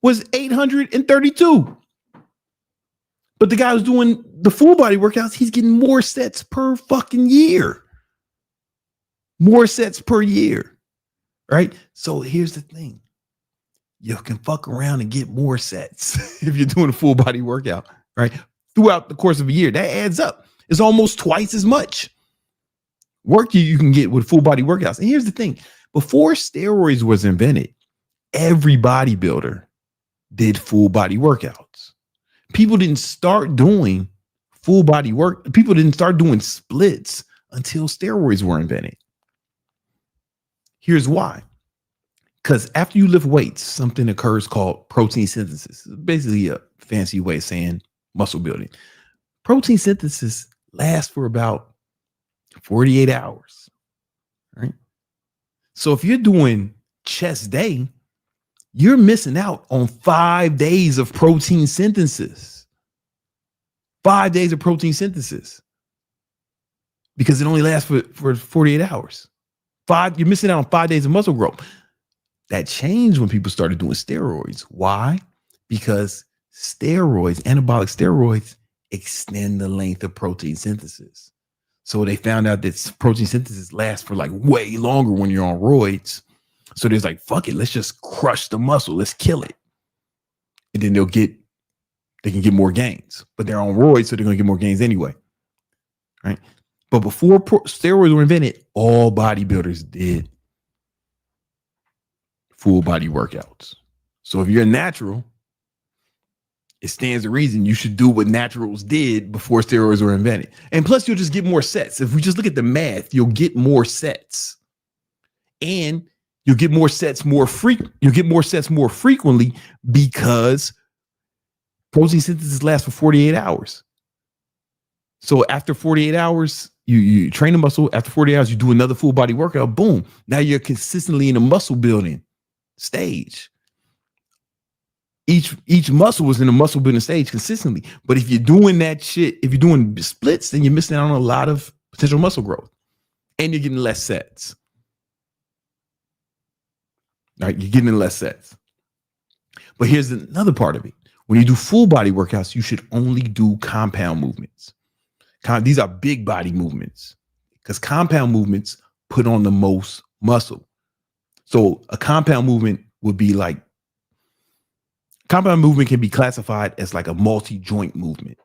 was 832. But the guy who's doing the full body workouts, he's getting more sets per fucking year. More sets per year. Right? So here's the thing. You can fuck around and get more sets if you're doing a full body workout, right? Throughout the course of a year. That adds up. It's almost twice as much work you can get with full body workouts. And here's the thing. Before steroids was invented, every bodybuilder did full body workouts. People didn't start doing full body work. People didn't start doing splits until steroids were invented. Here's why. Because after you lift weights, something occurs called protein synthesis. It's basically a fancy way of saying muscle building. Protein synthesis lasts for about 48 hours. Right? So if you're doing chest day, you're missing out on 5 days of protein synthesis. 5 days of protein synthesis. because it only lasts for 48 hours. You're missing out on 5 days of muscle growth. That changed when people started doing steroids. Why? Because steroids, anabolic steroids, extend the length of protein synthesis. So they found out that protein synthesis lasts for like way longer when you're on roids. So there's like, fuck it, let's just crush the muscle, let's kill it. And then they can get more gains, but they're on roids, so they're gonna get more gains anyway. Right? But before steroids were invented, all bodybuilders did full body workouts. So if you're a natural, it stands to reason you should do what naturals did before steroids were invented. And plus, you'll just get more sets. If we just look at the math, you'll get more sets. And you'll get more sets more frequently because protein synthesis lasts for 48 hours. So after 48 hours, you train a muscle. After 48 hours, you do another full body workout. Boom. Now you're consistently in a muscle building stage. Each muscle was in a muscle building stage consistently. But if you're doing that shit, if you're doing splits, then you're missing out on a lot of potential muscle growth. And you're getting less sets. All right, you're getting less sets. But here's another part of it. When you do full body workouts, you should only do compound movements. These are big body movements because compound movements put on the most muscle. So a compound movement would be like, compound movement can be classified as like a multi-joint movement.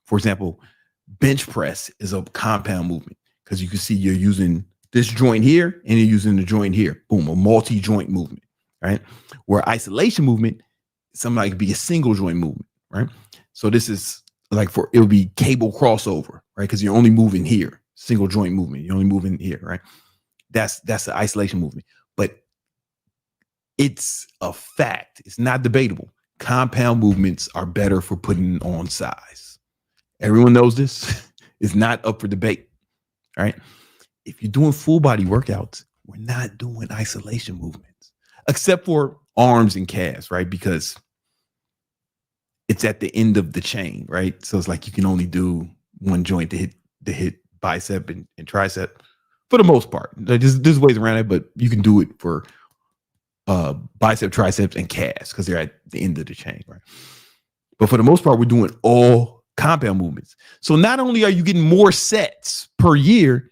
For example, bench press is a compound movement because you can see you're using this joint here and you're using the joint here. Boom, a multi-joint movement, right? Where isolation movement, something like be a single joint movement, right? So this is like it would be cable crossover, right? Because you're only moving here, single joint movement. You're only moving here, right? That's the isolation movement. But it's a fact. It's not debatable. Compound movements are better for putting on size. Everyone knows this. It's not up for debate, all right? If you're doing full body workouts, we're not doing isolation movements, except for arms and calves, right? Because it's at the end of the chain, right? So it's like you can only do one joint to hit bicep and tricep for the most part. There's ways around it, but you can do it for bicep, triceps, and calves because they're at the end of the chain, right? But for the most part, we're doing all compound movements. So not only are you getting more sets per year,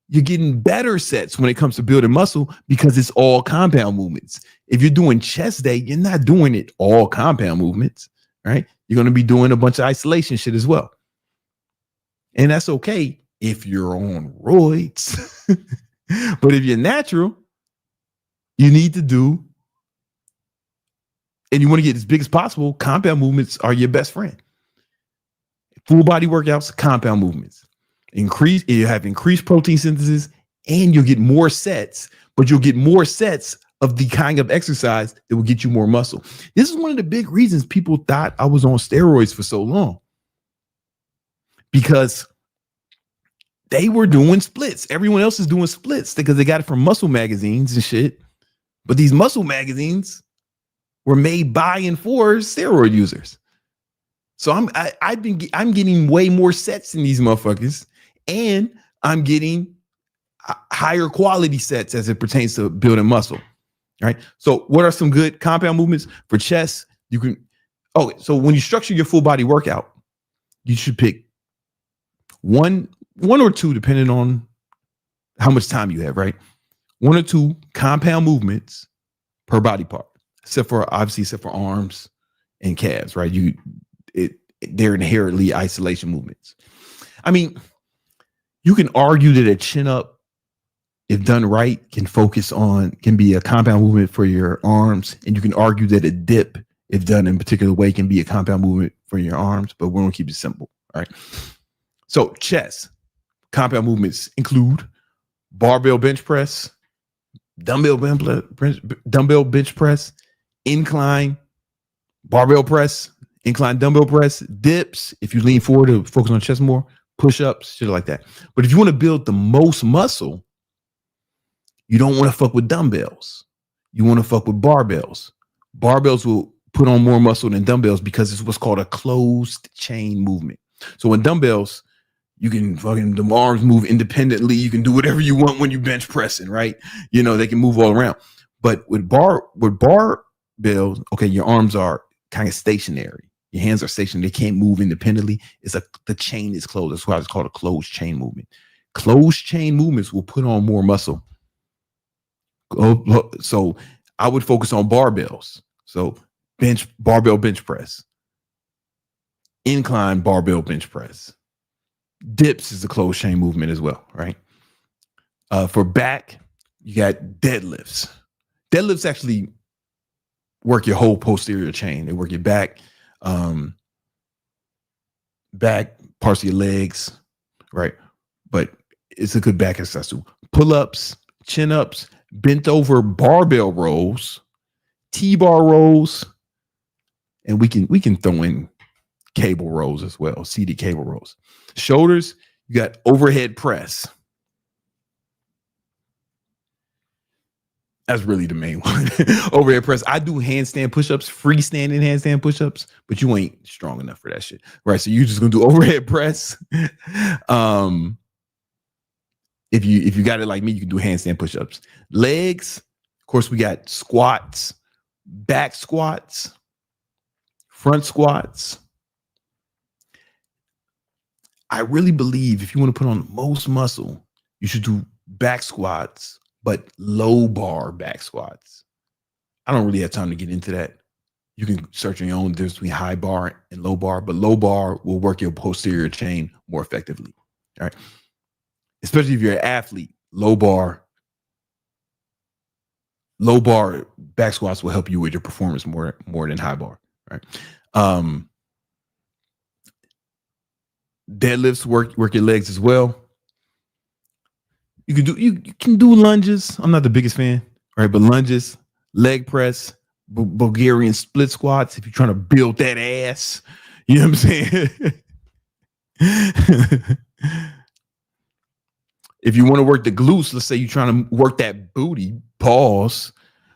you're getting better sets when it comes to building muscle because it's all compound movements. If you're doing chest day, you're not doing it all compound movements, right? You're going to be doing a bunch of isolation shit as well. And that's okay if you're on roids. But if you're natural, you need to do, and you want to get as big as possible, compound movements are your best friend. Full body workouts, compound movements. You have increased protein synthesis and you'll get more sets, but you'll get more sets of the kind of exercise that will get you more muscle. This is one of the big reasons people thought I was on steroids for so long, because they were doing splits. Everyone else is doing splits because they got it from muscle magazines and shit. But these muscle magazines were made by and for steroid users. So I'm getting way more sets than these motherfuckers, and I'm getting higher quality sets as it pertains to building muscle. Right. So what are some good compound movements for chest? You can. Oh, so when you structure your full body workout, you should pick one or two, depending on how much time you have. Right. 1 or 2 compound movements per body part, except for arms and calves. Right. They're inherently isolation movements. I mean, you can argue that a chin up, if done right, can be a compound movement for your arms. And you can argue that a dip, if done in a particular way, can be a compound movement for your arms, but we're going to keep it simple. All right. So chest, compound movements include barbell bench press, dumbbell bench press, incline barbell press, incline dumbbell press, dips. If you lean forward to focus on chest more, push-ups, shit like that. But if you want to build the most muscle, you don't want to fuck with dumbbells. You want to fuck with barbells. Barbells will put on more muscle than dumbbells because it's what's called a closed chain movement. So when dumbbells, You can fucking, the arms move independently. You can do whatever you want when you bench pressing, right? You know, they can move all around. But with barbells, okay, your arms are kind of stationary. Your hands are stationary. They can't move independently. The chain is closed. That's why it's called a closed chain movement. Closed chain movements will put on more muscle. So I would focus on barbells. So barbell bench press, incline barbell bench press. Dips is a closed chain movement as well, right? For back, you got deadlifts. Deadlifts actually work your whole posterior chain. They work your back, parts of your legs, right? But it's a good back exercise too. Pull-ups, chin-ups, bent over barbell rolls, T-bar rolls, and we can throw in cable rolls as well, seated cable rolls. Shoulders, you got overhead press. That's really the main one. Overhead press. I do handstand push-ups, freestanding handstand push-ups, but you ain't strong enough for that shit, right? So you're just gonna do overhead press. If you got it like me, you can do handstand push-ups. Legs, of course, we got squats, back squats, front squats. I really believe if you want to put on the most muscle, you should do back squats, but low bar back squats. I don't really have time to get into that. You can search on your own difference between high bar and low bar, but low bar will work your posterior chain more effectively. All right. Especially if you're an athlete, low bar back squats will help you with your performance more than high bar. Right. Deadlifts work your legs as well. You can do lunges. I'm not the biggest fan, right? But lunges, leg press, Bulgarian split squats. If you're trying to build that ass, you know what I'm saying? If you want to work the glutes, let's say you're trying to work that booty, pause,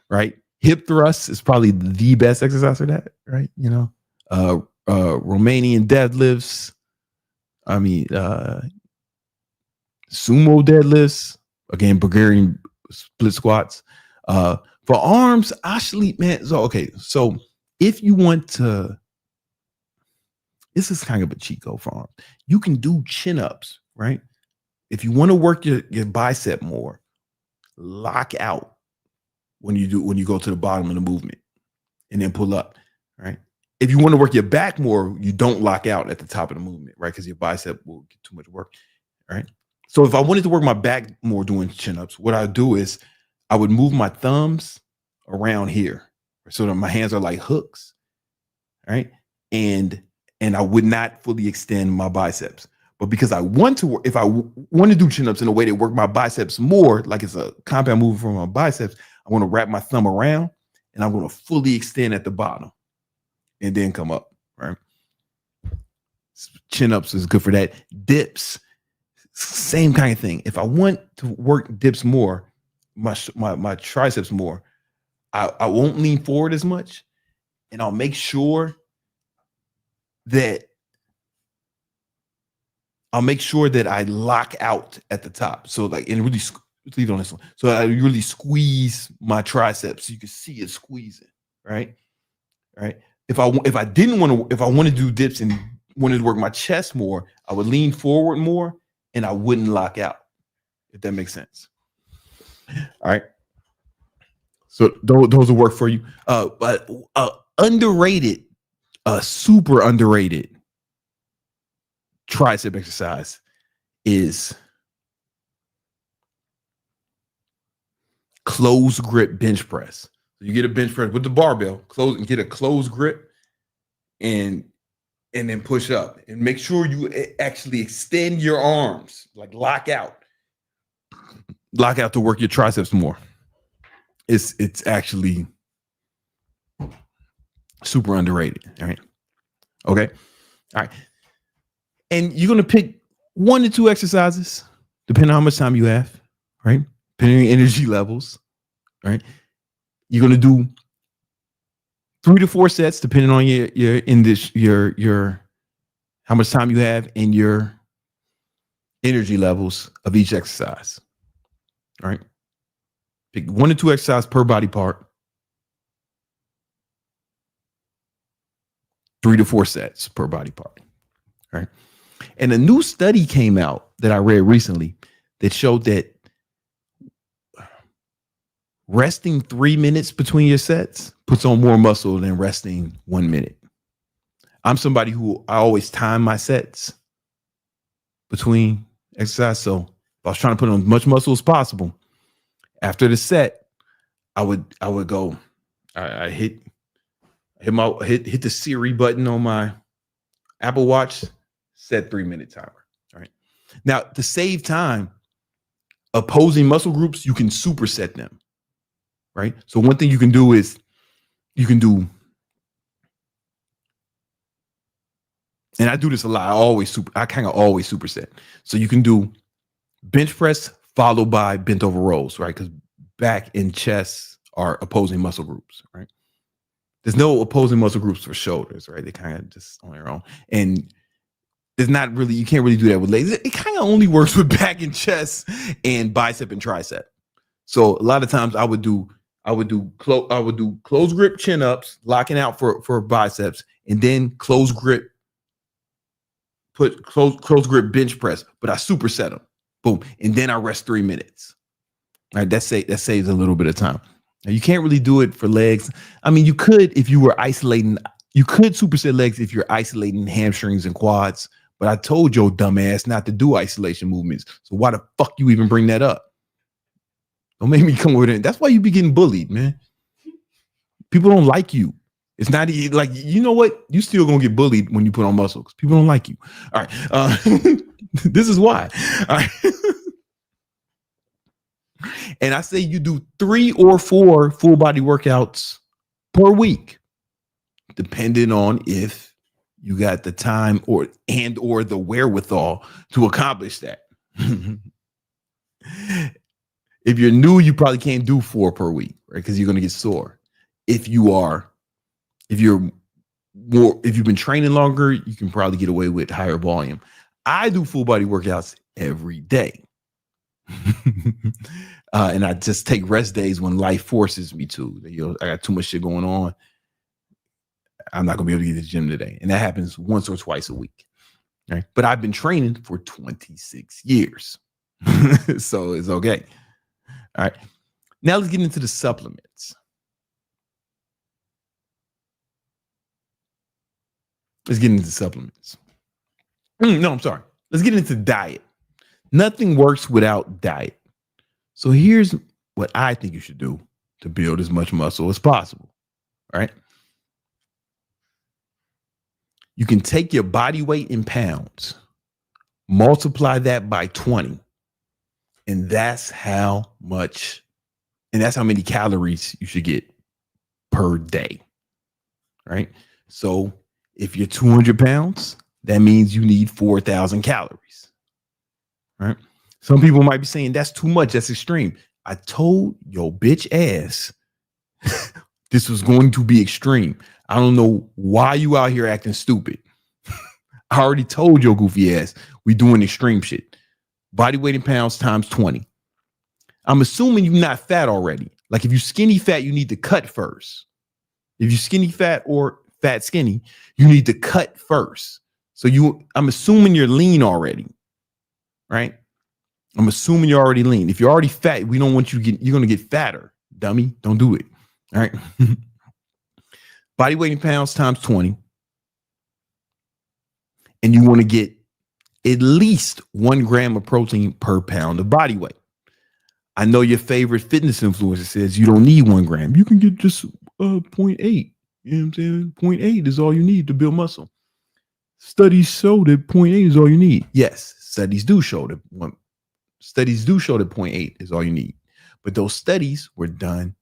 right? Hip thrusts is probably the best exercise for that, right? You know, Romanian deadlifts. I mean, sumo deadlifts, again, Bulgarian split squats. For arms, actually, man, so if you want to, this is kind of a cheat code for arms. You can do chin-ups, right? If you want to work your bicep more, lock out when you go to the bottom of the movement and then pull up, right? If you want to work your back more, you don't lock out at the top of the movement, right? Because your bicep will get too much work, right? So if I wanted to work my back more doing chin-ups, what I would do is I would move my thumbs around here so that my hands are like hooks, right? And I would not fully extend my biceps. But because I want to, if I want to do chin-ups in a way that work my biceps more, like it's a compound movement for my biceps, I want to wrap my thumb around and I'm going to fully extend at the bottom and then come up, right? Chin-ups is good for that. Dips, same kind of thing. If I want to work dips more, my triceps more, I won't lean forward as much, and I'll make sure that I lock out at the top. So like, and really leave it on this one. So I really squeeze my triceps so you can see it squeezing, right? Right. If I want to do dips and wanted to work my chest more, I would lean forward more and I wouldn't lock out, if that makes sense. All right. So those will work for you. But underrated, super underrated tricep exercise is close grip bench press. So you get a bench press with the barbell, close and get a close grip, and then push up and make sure you actually extend your arms, like lock out to work your triceps more. It's actually super underrated. All right. Okay. All right. And you're going to pick 1 to 2 exercises, depending on how much time you have, right? Depending on your energy levels, right? You're going to do 3 to 4 sets, depending on your how much time you have and your energy levels of each exercise. All right. Pick 1 to 2 exercises per body part. 3 to 4 sets per body part. All right. And a new study came out that I read recently that showed that resting 3 minutes between your sets puts on more muscle than resting 1 minute. I'm somebody who I always time my sets between exercise. So if I was trying to put on as much muscle as possible, after the set, I would go, I hit the Siri button on my Apple Watch, set 3-minute timer. All right. Now, to save time, opposing muscle groups, you can superset them. Right. So one thing you can do is and I do this a lot. I kind of always superset. So you can do bench press followed by bent over rows, right? Because back and chest are opposing muscle groups, right? There's no opposing muscle groups for shoulders, right? They kind of just on their own. And there's not really, you can't really do that with legs. It kind of only works with back and chest and bicep and tricep. So a lot of times I would do close grip chin ups, locking out for biceps, and then close grip bench press, but I superset them. Boom. And then I rest 3 minutes. All right. That saves a little bit of time. Now, you can't really do it for legs. I mean, you could if you were isolating, you could superset legs if you're isolating hamstrings and quads, but I told your dumb ass not to do isolation movements. So why the fuck you even bring that up? Don't make me come with it. That's why you be getting bullied, man. People don't like you. It's not like, you know what? You still gonna get bullied when you put on muscle because people don't like you. All right. This is why. All right. And I say you do 3 or 4 full body workouts per week, depending on if you got the time or the wherewithal to accomplish that. If you're new, you probably can't do 4 per week, right? Because you're gonna get sore. If you've been training longer, you can probably get away with higher volume. I do full body workouts every day. And I just take rest days when life forces me to. I got too much shit going on. I'm not gonna be able to get to the gym today. And that happens once or twice a week. Right. But I've been training for 26 years. So it's okay. All right. Now let's get into the supplements. Let's get into supplements. No, I'm sorry. Let's get into diet. Nothing works without diet. So here's what I think you should do to build as much muscle as possible. All right. You can take your body weight in pounds, multiply that by 20. And that's how many calories you should get per day. Right. So if you're 200 pounds, that means you need 4,000 calories. Right. Some people might be saying that's too much. That's extreme. I told your bitch ass this was going to be extreme. I don't know why you out here acting stupid. I already told your goofy ass we doing extreme shit. Body weight in pounds times 20. I'm assuming you're not fat already. Like if you skinny fat, you need to cut first. If you skinny fat or fat skinny, you need to cut first. So I'm assuming you're lean already, right? I'm assuming you're already lean. If you're already fat, we don't want you to you're going to get fatter, dummy. Don't do it. All right. Body weight in pounds times 20. And you want to get at least 1 gram of protein per pound of body weight. I know your favorite fitness influencer says you don't need 1 gram. You can get just 0.8. You know what I'm saying? 0.8 is all you need to build muscle. Studies show that 0.8 is all you need. Yes, studies do show that 0.8 is all you need. But those studies were done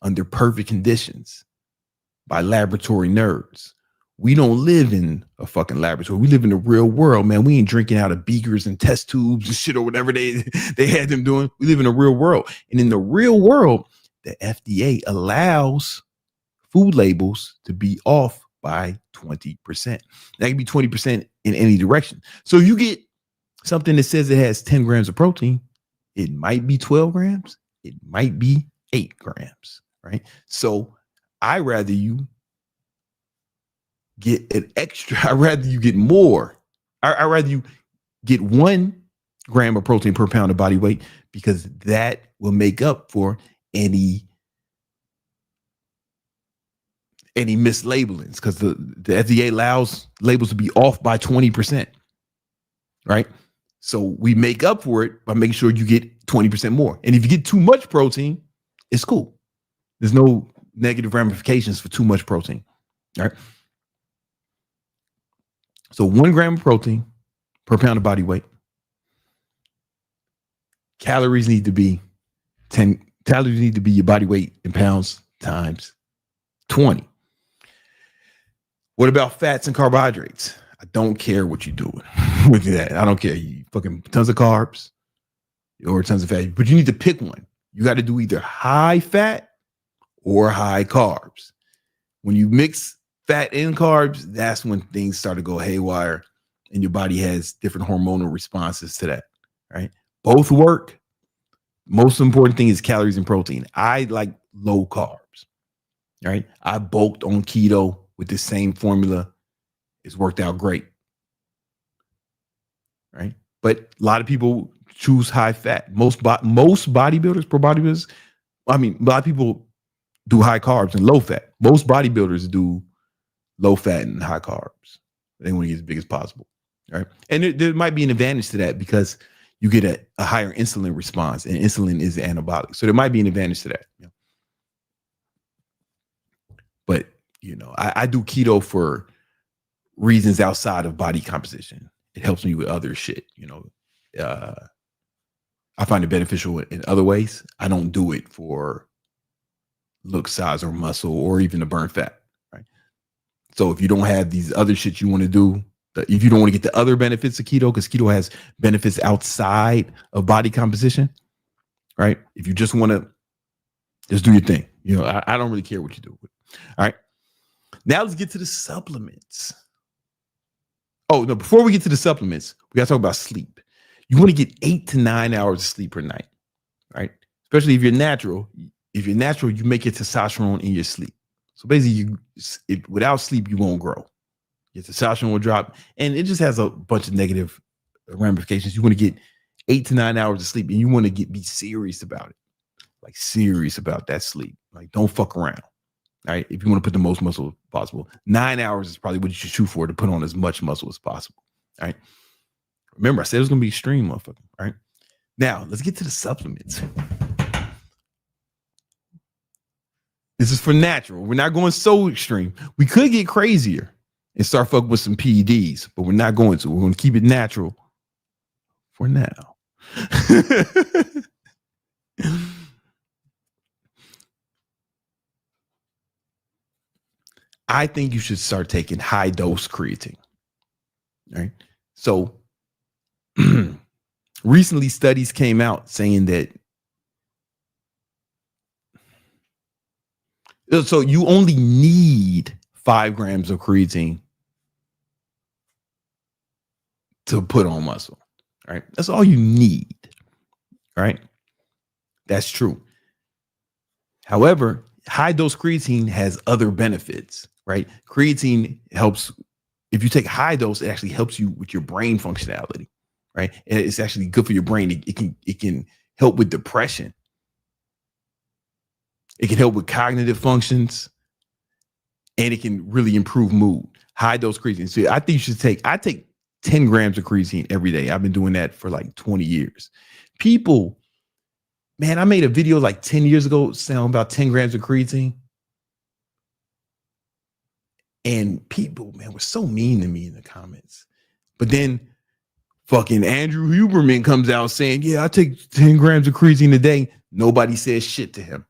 under perfect conditions by laboratory nerds. We don't live in a fucking laboratory. We live in the real world, man. We ain't drinking out of beakers and test tubes and shit or whatever they had them doing. We live in the real world. And in the real world, the FDA allows food labels to be off by 20%. That can be 20% in any direction. So you get something that says it has 10 grams of protein, it might be 12 grams, it might be 8 grams, right? So I rather you get an extra, I'd rather you get more. I'd rather you get 1 gram of protein per pound of body weight, because that will make up for any mislabelings, because the FDA allows labels to be off by 20%, right? So we make up for it by making sure you get 20% more. And if you get too much protein, it's cool. There's no negative ramifications for too much protein, right? So 1 gram of protein per pound of body weight. Calories need to be your body weight in pounds times 20. What about fats and carbohydrates? I don't care what you do with that. I don't care. You fucking tons of carbs or tons of fat, but you need to pick one. You got to do either high fat or high carbs. When you mix fat and carbs, that's when things start to go haywire and your body has different hormonal responses to that, right? Both work. Most important thing is calories and protein. I like low carbs, right? I bulked on keto with the same formula. It's worked out great, right? But a lot of people choose high fat. Most bodybuilders, I mean, a lot of people do high carbs and low fat. Most bodybuilders do low fat and high carbs. They want to get as big as possible, right? And there might be an advantage to that because you get a higher insulin response, and insulin is anabolic. So there might be an advantage to that. You know? But, you know, I do keto for reasons outside of body composition. It helps me with other shit, you know. I find it beneficial in other ways. I don't do it for look, size, or muscle, or even to burn fat, right? So if you don't have these other shit you want to do, if you don't want to get the other benefits of keto, because keto has benefits outside of body composition, right? If you just want to just do your thing, you know, I don't really care what you do. All right. Now let's get to the supplements. Oh, no, before we get to the supplements, we got to talk about sleep. You want to get 8 to 9 hours of sleep per night, right? Especially if you're natural. If you're natural, you make your testosterone in your sleep. So basically, without sleep, you won't grow. Your testosterone will drop, and it just has a bunch of negative ramifications. You want to get 8 to 9 hours of sleep, and you want to be serious about it, like serious about that sleep. Like, don't fuck around. All right. If you want to put the most muscle possible, 9 hours is probably what you should shoot for, to put on as much muscle as possible. All right. Remember, I said it was going to be extreme, motherfucker. All right. Now, let's get to the supplements. This is for natural. We're not going so extreme. We could get crazier and start fucking with some PEDs, but we're not going to. We're going to keep it natural for now. I think you should start taking high dose creatine. All right. So recently studies came out saying that so you only need 5 grams of creatine to put on muscle. All right. That's all you need. All right. That's true. However, high dose creatine has other benefits, right? Creatine helps, if you take high dose, it actually helps you with your brain functionality, right? And it's actually good for your brain. It can help with depression. It can help with cognitive functions, and it can really improve mood. High dose creatine. So I think you should I take 10 grams of creatine every day. I've been doing that for like 20 years. People, man, I made a video like 10 years ago saying about 10 grams of creatine. And people, man, were so mean to me in the comments. But then fucking Andrew Huberman comes out saying, yeah, I take 10 grams of creatine a day. Nobody says shit to him.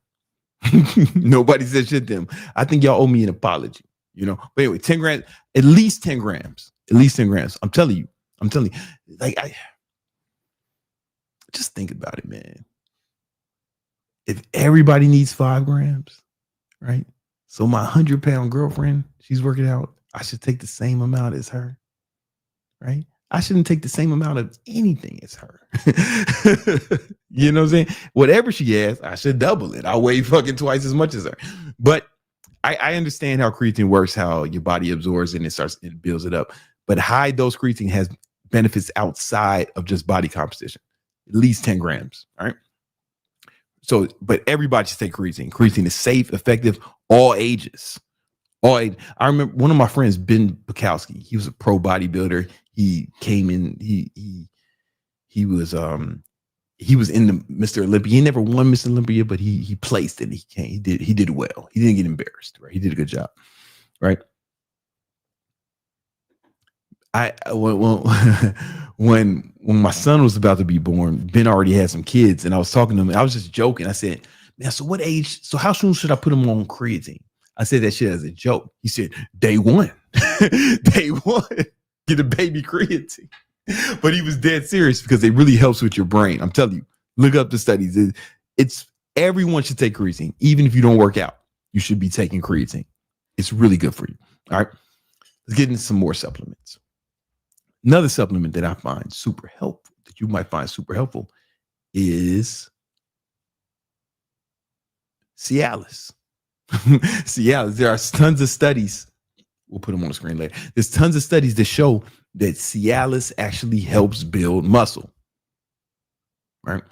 Nobody says shit to him. I think y'all owe me an apology, you know. But anyway, 10 grams, at least 10 grams. At least 10 grams. I'm telling you. Like, just think about it, man. If everybody needs 5 grams, right? So my 100-pound girlfriend, she's working out, I should take the same amount as her, right? I shouldn't take the same amount of anything as her. You know what I'm saying? Whatever she has, I should double it. I'll weigh fucking twice as much as her. But I understand how creatine works, how your body absorbs it and it builds it up. But high dose creatine has benefits outside of just body composition, at least 10 grams. All right. So, but everybody should take creatine. Creatine is safe, effective, all ages. All age. I remember one of my friends, Ben Bukowski. He was a pro bodybuilder. He came in. He was in the Mr. Olympia. He never won Mr. Olympia, but he placed it. He did well. He didn't get embarrassed. Right. He did a good job. Right. When my son was about to be born, Ben already had some kids, and I was talking to him. I was just joking. I said, "Man, so what age? So how soon should I put him on creatine?" I said that shit as a joke. He said, "Day one, day one, get a baby creatine." But he was dead serious because it really helps with your brain. I'm telling you, look up the studies. It's everyone should take creatine, even if you don't work out. You should be taking creatine. It's really good for you. All right, let's get into some more supplements. Another supplement that I find super helpful, that you might find super helpful, is Cialis. Cialis. There are tons of studies. We'll put them on the screen later. There's tons of studies that show that Cialis actually helps build muscle, right?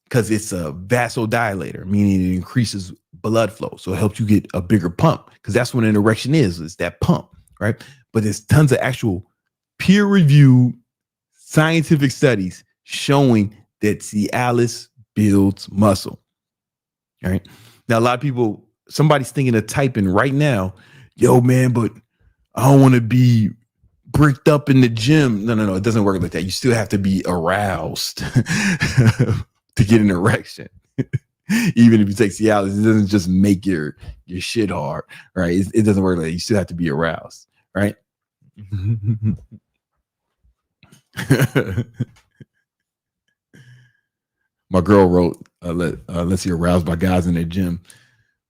Because it's a vasodilator, meaning it increases blood flow. So it helps you get a bigger pump, because that's what an erection is. It's that pump, right? But there's tons of actual peer-reviewed scientific studies showing that Cialis builds muscle. All right. Now, a lot of people, somebody's thinking of typing right now, "Yo, man, but I don't want to be bricked up in the gym." No. It doesn't work like that. You still have to be aroused to get an erection. Even if you take Cialis, it doesn't just make your shit hard, right? It doesn't work like that. You still have to be aroused, right? My girl wrote, "Let's see, aroused by guys in their gym."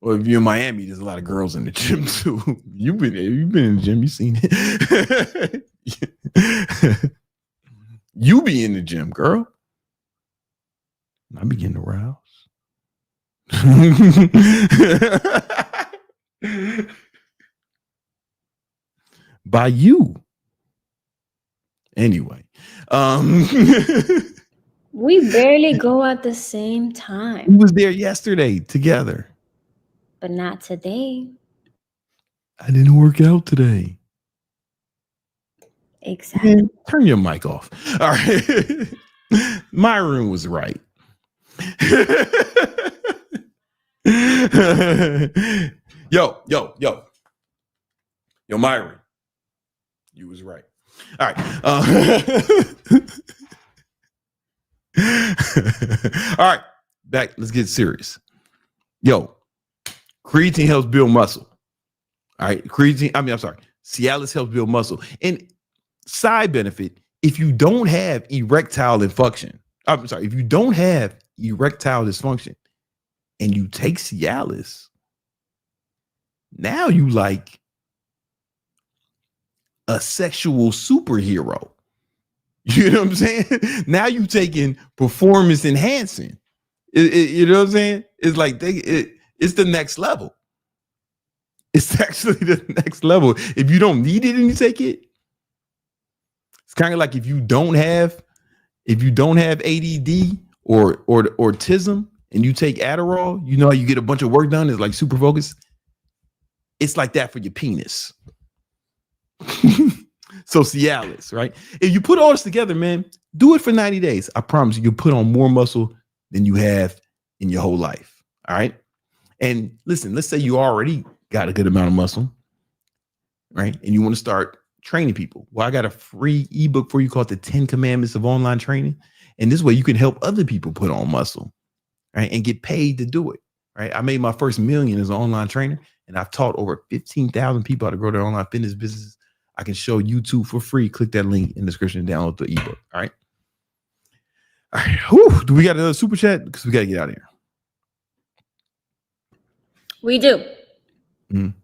Well, if you're in Miami, there's a lot of girls in the gym too. You've been in the gym, you've seen it. You be in the gym, girl. I be getting aroused. By you. Anyway, We barely go at the same time, we was there yesterday together. but not today. I didn't work out today. Exactly. Man, turn your mic off. All right. My room was right. Yo, Myron, you was right. All right. All right, back. Let's get serious. Yo, creatine helps build muscle. All right, Cialis helps build muscle. And side benefit, if you don't have erectile dysfunction, if you don't have erectile dysfunction and you take Cialis, now you like a sexual superhero. You know what I'm saying? Now you taking performance enhancing. You know what I'm saying? It's like it's the next level. It's actually the next level. If you don't need it and you take it, it's kind of like if you don't have ADD or autism and you take Adderall, you know how you get a bunch of work done. It's like super focus. It's like that for your penis. So Cialis, right? If you put all this together, man, do it for 90 days. I promise you'll put on more muscle than you have in your whole life. All right. And listen, let's say you already got a good amount of muscle, right? And you want to start training people. Well, I got a free ebook for you called The 10 Commandments of Online Training. And this way you can help other people put on muscle, right? And get paid to do it, right? I made my first $1 million as an online trainer, and I've taught over 15,000 people how to grow their online fitness businesses. I can show you too for free. Click that link in the description and download the ebook. All right. All right. Whew. Do we got another super chat? Because we got to get out of here. We do. Mm.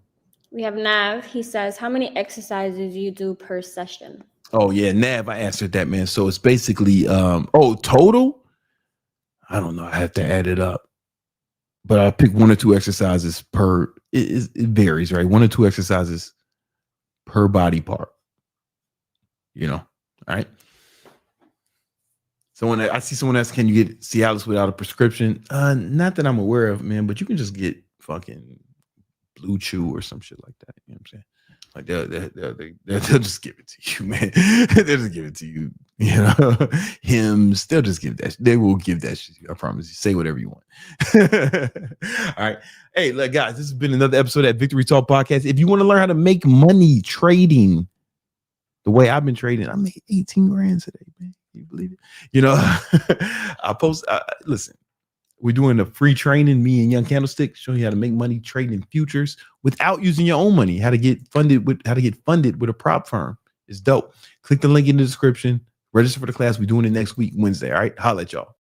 We have Nav. He says, how many exercises you do per session? Oh yeah, Nav, I answered that, man. So it's basically total. I don't know. I have to add it up, but I pick 1 or 2 exercises per. It varies, right? 1 or 2 exercises per body part. You know, all right. So when I see someone else, can you get Cialis without a prescription? Not that I'm aware of, man. But you can just get fucking Blue Chew or some shit like that. You know what I'm saying? Like they'll just give it to you, man. They'll just give it to you. You know, hymns. They'll just give that. They will give that shit to you. I promise you. Say whatever you want. All right. Hey, look, guys. This has been another episode of Victory Talk Podcast. If you want to learn how to make money trading the way I've been trading, I made 18 grand today, man. Can you believe it? You know, I post. Listen. We're doing a free training, me and Young Candlestick, showing you how to make money trading in futures without using your own money. How to get funded with a prop firm. It's dope. Click the link in the description. Register for the class. We're doing it next week, Wednesday. All right. Holla at y'all.